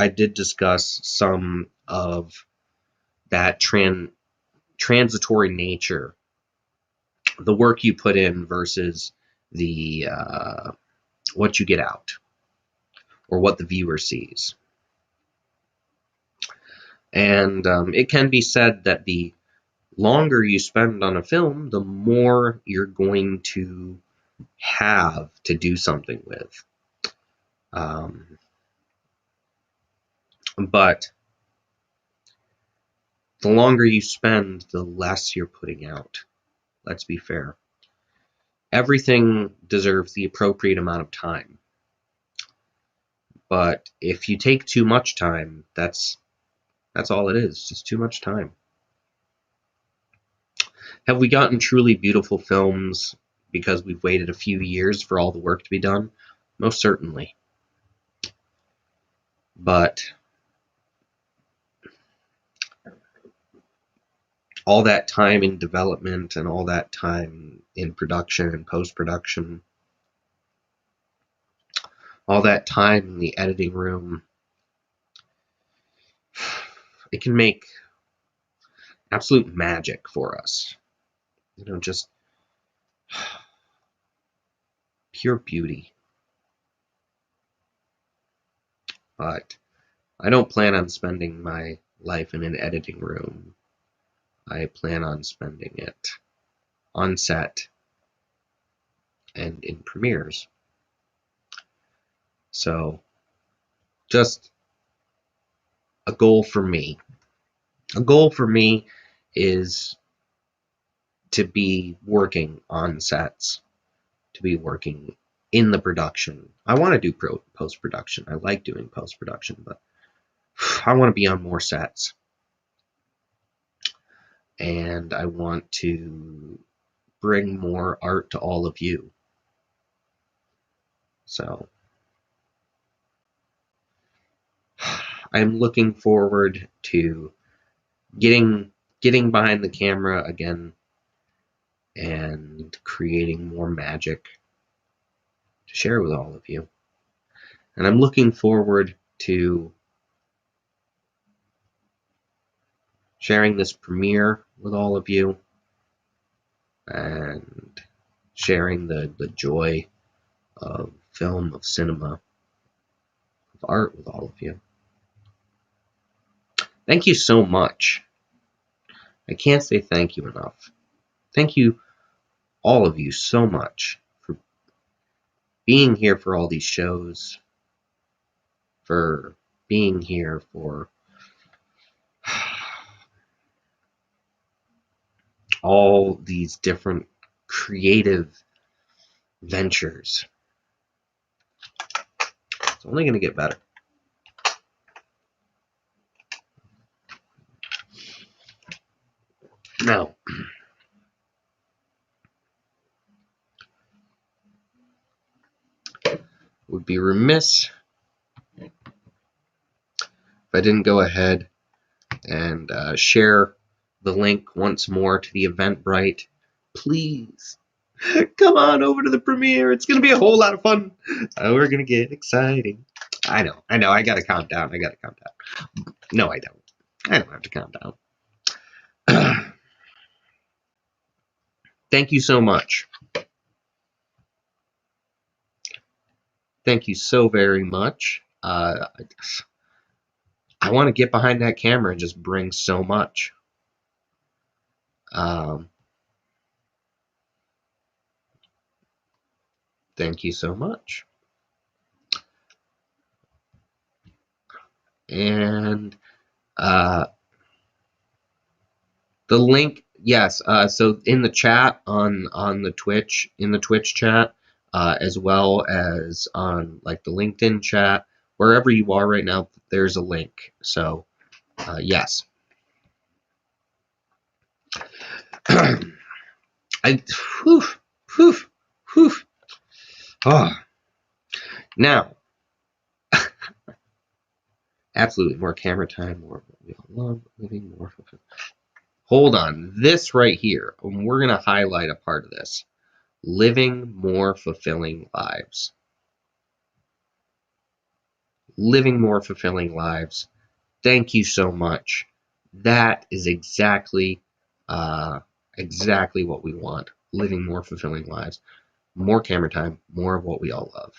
did discuss some of that transitory nature, the work you put in versus the what you get out or what the viewer sees. And it can be said that the longer you spend on a film, the more you're going to have to do something with. But the longer you spend, the less you're putting out. Let's be fair. Everything deserves the appropriate amount of time. But if you take too much time, that's all it is, just too much time. Have we gotten truly beautiful films because we've waited a few years for all the work to be done? Most certainly. But all that time in development and all that time in production and post-production, all that time in the editing room, it can make absolute magic for us. You know, just pure beauty. But I don't plan on spending my life in an editing room. I plan on spending it on set and in premieres. So, just a goal for me. A goal for me is to be working on sets, to be working in the production. I want to do post-production. I like doing post-production, but I want to be on more sets. And I want to bring more art to all of you. So I'm looking forward to getting behind the camera again and creating more magic to share with all of you. And I'm looking forward to sharing this premiere with all of you and sharing the joy of film, of cinema, of art with all of you. Thank you so much. I can't say thank you enough. Thank you, all of you, so much for being here for all these shows, for being here for all these different creative ventures. It's only going to get better. Now, would be remiss if I didn't go ahead and share the link once more to the Eventbrite. Please come on over to the premiere. It's going to be a whole lot of fun. We're going to get exciting. I know. I got to count down. No, I don't. I don't have to count down. Thank you so much. Thank you so very much. I want to get behind that camera and just bring so much. Thank you so much. And the link, yes. So in the chat on the Twitch, in the Twitch chat, as well as on like the LinkedIn chat, wherever you are right now, there's a link. So yes. Now, absolutely more camera time, more we all love living more. Hold on, this right here, we're gonna highlight a part of this: living more fulfilling lives. Living more fulfilling lives. Thank you so much. That is exactly what we want. Living more fulfilling lives. More camera time, more of what we all love.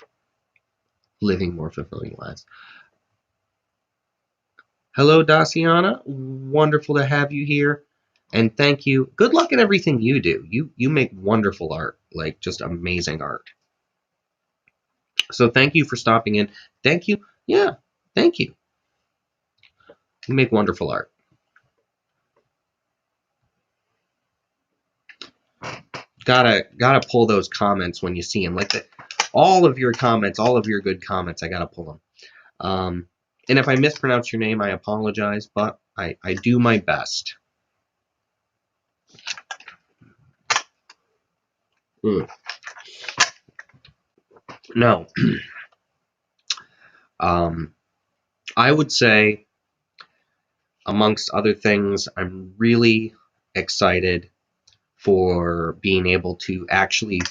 Living more fulfilling lives. Hello, Daciana. Wonderful to have you here. And thank you. Good luck in everything you do. You make wonderful art, like just amazing art. So thank you for stopping in. Thank you. Yeah, thank you. You make wonderful art. Gotta pull those comments when you see them. Like all of your comments, all of your good comments, I gotta pull them. And if I mispronounce your name, I apologize, but I do my best. No. I would say, amongst other things, I'm really excited for being able to actually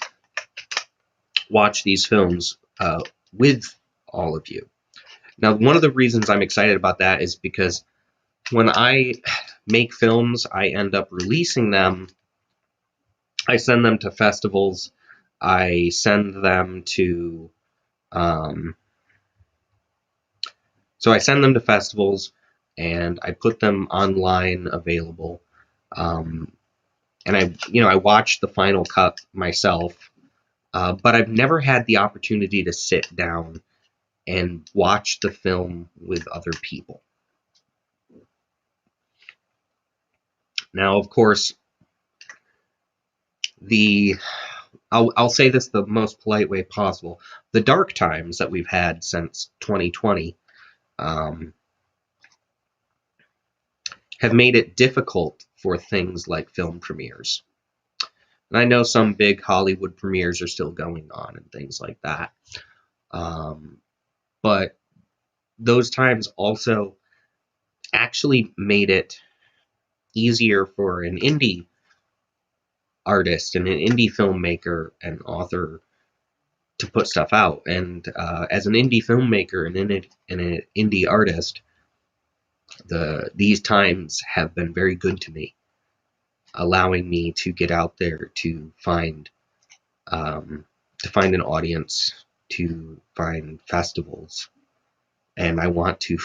watch these films with all of you. Now, one of the reasons I'm excited about that is because when I make films, I end up releasing them. I send them to festivals. I send them to so I send them to festivals and I put them online available. And I watch the final cut myself, but I've never had the opportunity to sit down and watch the film with other people. Now, of course, the I'll say this the most polite way possible. The dark times that we've had since 2020 have made it difficult for things like film premieres. And I know some big Hollywood premieres are still going on and things like that. But those times also actually made it easier for an indie artist and an indie filmmaker and author to put stuff out. And as an indie filmmaker and an indie artist, these times have been very good to me, allowing me to get out there to find an audience, to find festivals, and I want to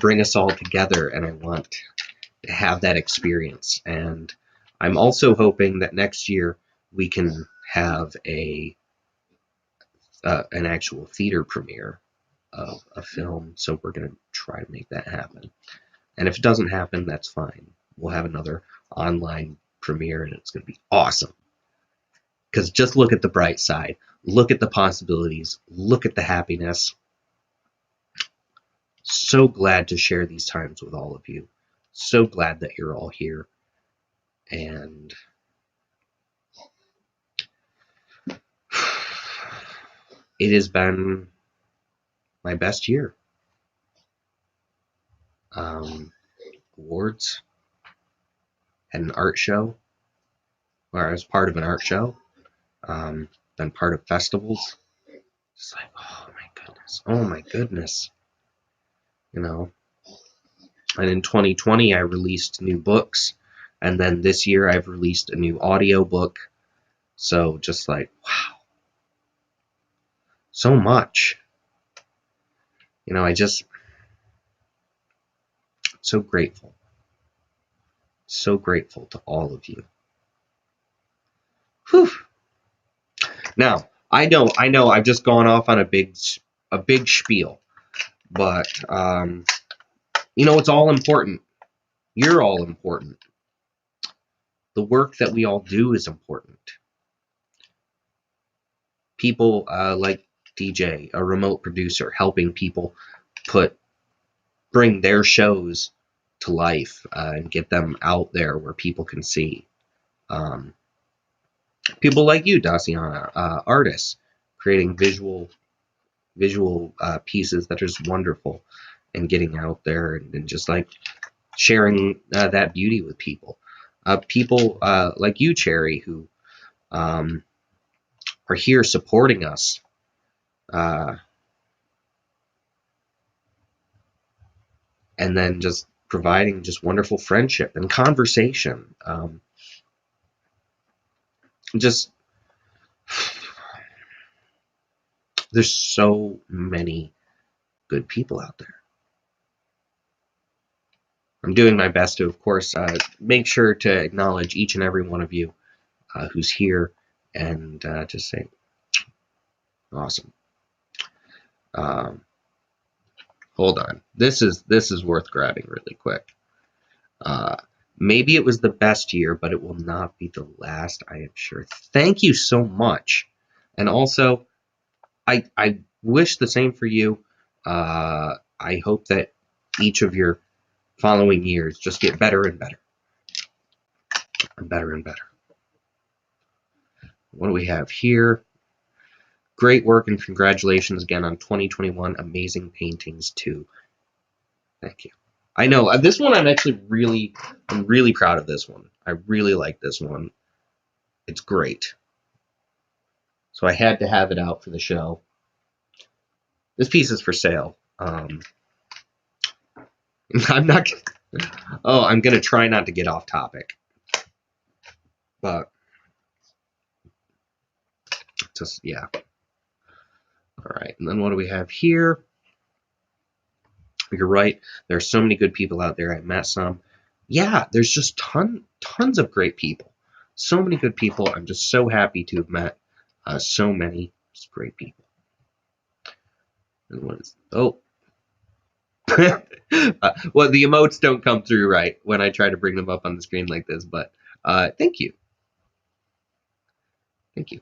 bring us all together, and I want to have that experience. And I'm also hoping that next year we can have an actual theater premiere of a film. So we're going to try to make that happen. And if it doesn't happen, that's fine. We'll have another online premiere, and it's going to be awesome. Because just look at the bright side. Look at the possibilities. Look at the happiness. So glad to share these times with all of you. So glad that you're all here. And it has been my best year. Awards. Had an art show, where I was part of an art show. Been part of festivals. Just like, oh my goodness. You know. And in 2020, I released new books. And then this year, I've released a new audio book. So just like, wow. So much. You know, so grateful. So grateful to all of you. Whew. Now, I know I've just gone off on a big spiel. But, it's all important. You're all important. The work that we all do is important. People like DJ, a remote producer, helping people bring their shows to life and get them out there where people can see. People like you, Daciana, artists, creating visual pieces that are just wonderful and getting out there and just like sharing that beauty with people. People like you, Cherry, who are here supporting us. And then just providing just wonderful friendship and conversation. There's so many good people out there. I'm doing my best to, of course, make sure to acknowledge each and every one of you who's here and just say, awesome. Hold on. This is worth grabbing really quick. Maybe it was the best year, but it will not be the last, I am sure. Thank you so much. And also, I wish the same for you. I hope that each of your following years just get better and better. And better and better. What do we have here? Great work and congratulations again on 2021. Amazing paintings too. Thank you. I know this one I'm really proud of this one. I really like this one. It's great. So I had to have it out for the show. This piece is for sale. I'm gonna try not to get off topic. But just yeah. Alright, and then what do we have here? You're right. There are so many good people out there. I've met some. Yeah, there's just tons of great people. So many good people. I'm just so happy to have met so many great people. And what is well, the emotes don't come through right when I try to bring them up on the screen like this, but thank you. Thank you.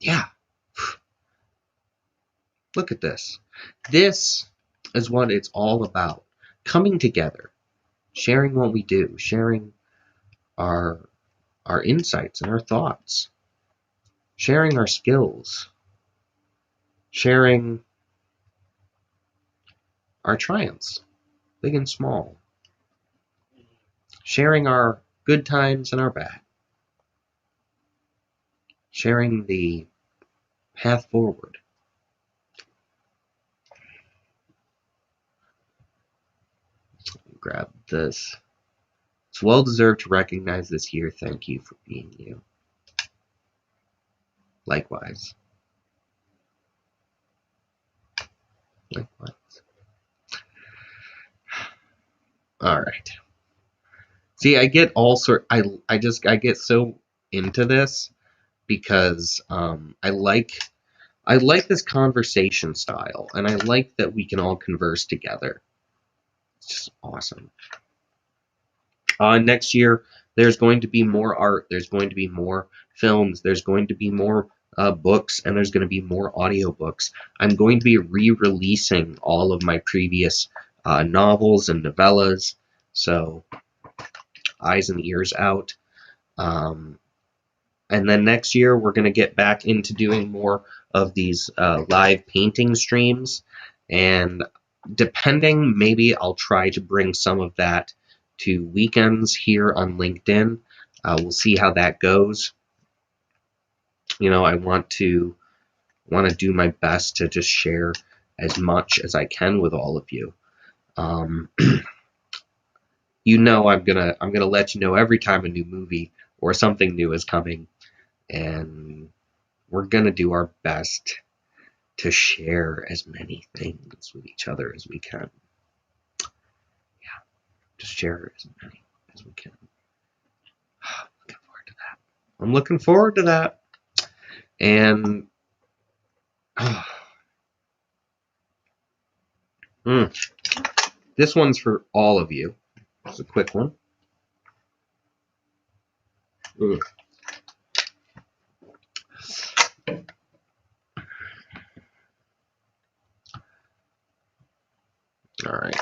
Yeah. Look at this. This is what it's all about. Coming together, sharing what we do, sharing our insights and our thoughts, sharing our skills, sharing our triumphs, big and small, sharing our good times and our bad, sharing the path forward. Grab this. It's well deserved to recognize this year. Thank you for being you. Likewise. Likewise. All right. See, I get all sort. I get so into this because I like this conversation style, and I like that we can all converse together. It's just awesome. Next year, there's going to be more art. There's going to be more films. There's going to be more books, and there's going to be more audiobooks. I'm going to be re-releasing all of my previous novels and novellas. So, eyes and ears out. And then next year, we're going to get back into doing more of these live painting streams. And depending, maybe I'll try to bring some of that to weekends here on LinkedIn. We'll see how that goes. You know, I want to do my best to just share as much as I can with all of you. You know, I'm gonna let you know every time a new movie or something new is coming, and we're gonna do our best to share as many things with each other as we can. Yeah, just share as many as we can. Looking forward to that. I'm looking forward to that. And this one's for all of you. It's a quick one. All right.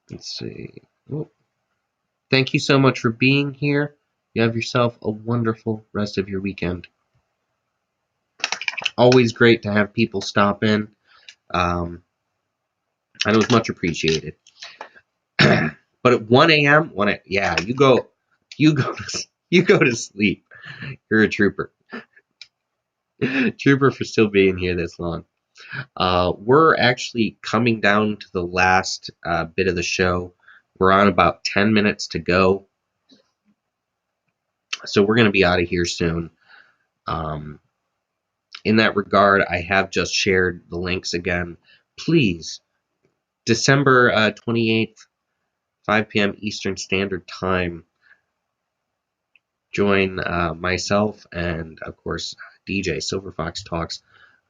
Let's see. Oh. Thank you so much for being here. You have yourself a wonderful rest of your weekend. Always great to have people stop in. I know it's much appreciated. But at 1 a.m., yeah, you go to sleep. You're a trooper. Trooper for still being here this long. We're actually coming down to the last bit of the show. We're on about 10 minutes to go. So we're going to be out of here soon. In that regard, I have just shared the links again. Please, December 28th, 5 p.m. Eastern Standard Time, join myself and, of course, DJ Silver Fox Talks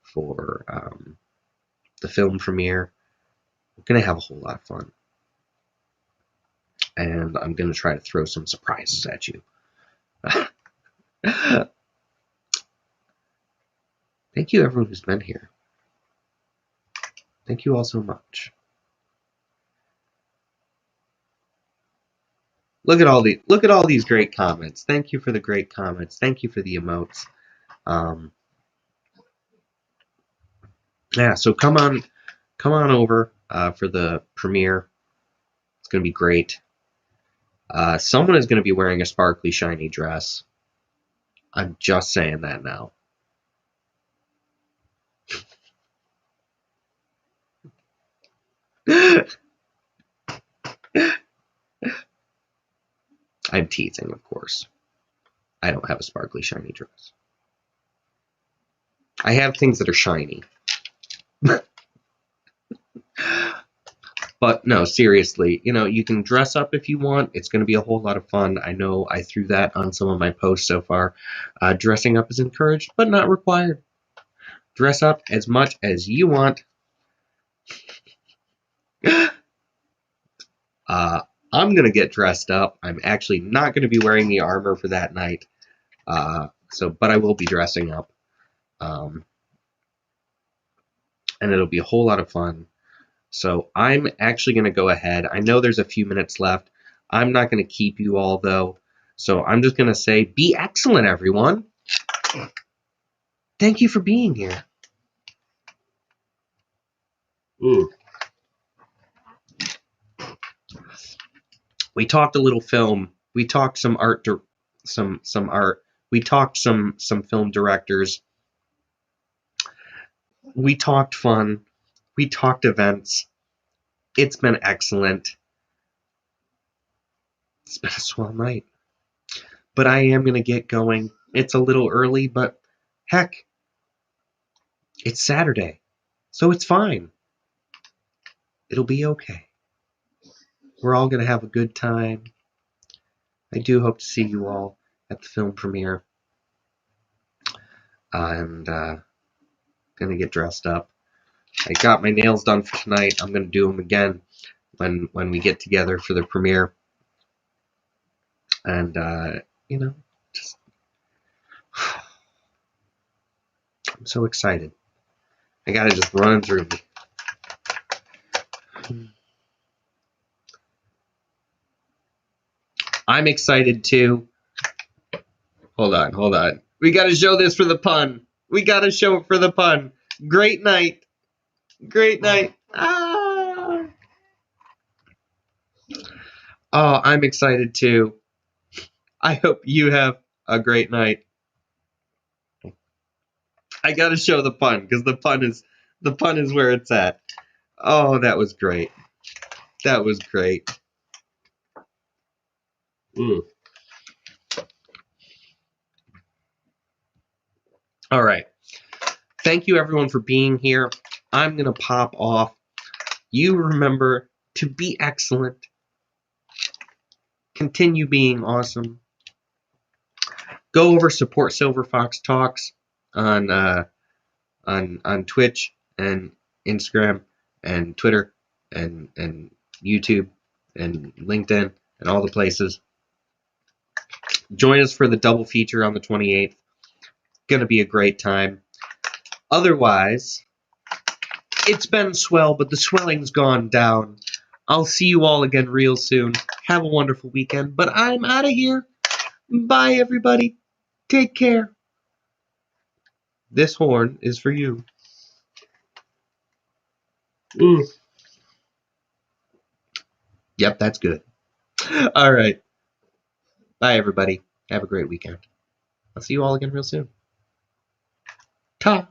for the film premiere. We're going to have a whole lot of fun. And I'm going to try to throw some surprises at you. Thank you, everyone who's been here. Thank you all so much. Look at all these great comments. Thank you for the great comments. Thank you for the emotes. Yeah, so come on over for the premiere. It's gonna be great. Someone is gonna be wearing a sparkly, shiny dress. I'm just saying that now. I'm teasing, of course. I don't have a sparkly, shiny dress. I have things that are shiny. But no, seriously, you can dress up if you want. It's going to be a whole lot of fun. I know I threw that on some of my posts so far. Dressing up is encouraged, but not required. Dress up as much as you want. I'm going to get dressed up. I'm actually not going to be wearing the armor for that night. But I will be dressing up. And it'll be a whole lot of fun. So I'm actually going to go ahead. I know there's a few minutes left. I'm not going to keep you all, though. So I'm just going to say, be excellent, everyone. Thank you for being here. We talked a little film. We talked some art, some art. We talked some film directors. We talked fun. We talked events. It's been excellent. It's been a swell night. But I am going to get going. It's a little early, but heck, it's Saturday, so it's fine. It'll be okay. We're all going to have a good time. I do hope to see you all at the film premiere. And going to get dressed up. I got my nails done for tonight. I'm going to do them again when we get together for the premiere. And, just... I'm so excited. I got to just run through me. I'm excited too. Hold on. We got to show this for the pun. We got to show it for the pun. Great night. Ah! Oh, I'm excited too. I hope you have a great night. I got to show the pun because the pun is where it's at. Oh, that was great. That was great. All right. Thank you, everyone, for being here. I'm going to pop off. You remember to be excellent. Continue being awesome. Go over support Silver Fox Talks on Twitch and Instagram and Twitter and YouTube and LinkedIn and all the places. Join us for the double feature on the 28th. Gonna be a great time. Otherwise, it's been swell, but the swelling's gone down. I'll see you all again real soon. Have a wonderful weekend, but I'm out of here. Bye, everybody. Take care. This horn is for you. Yep, that's good. All right. Bye, everybody. Have a great weekend. I'll see you all again real soon. Ta.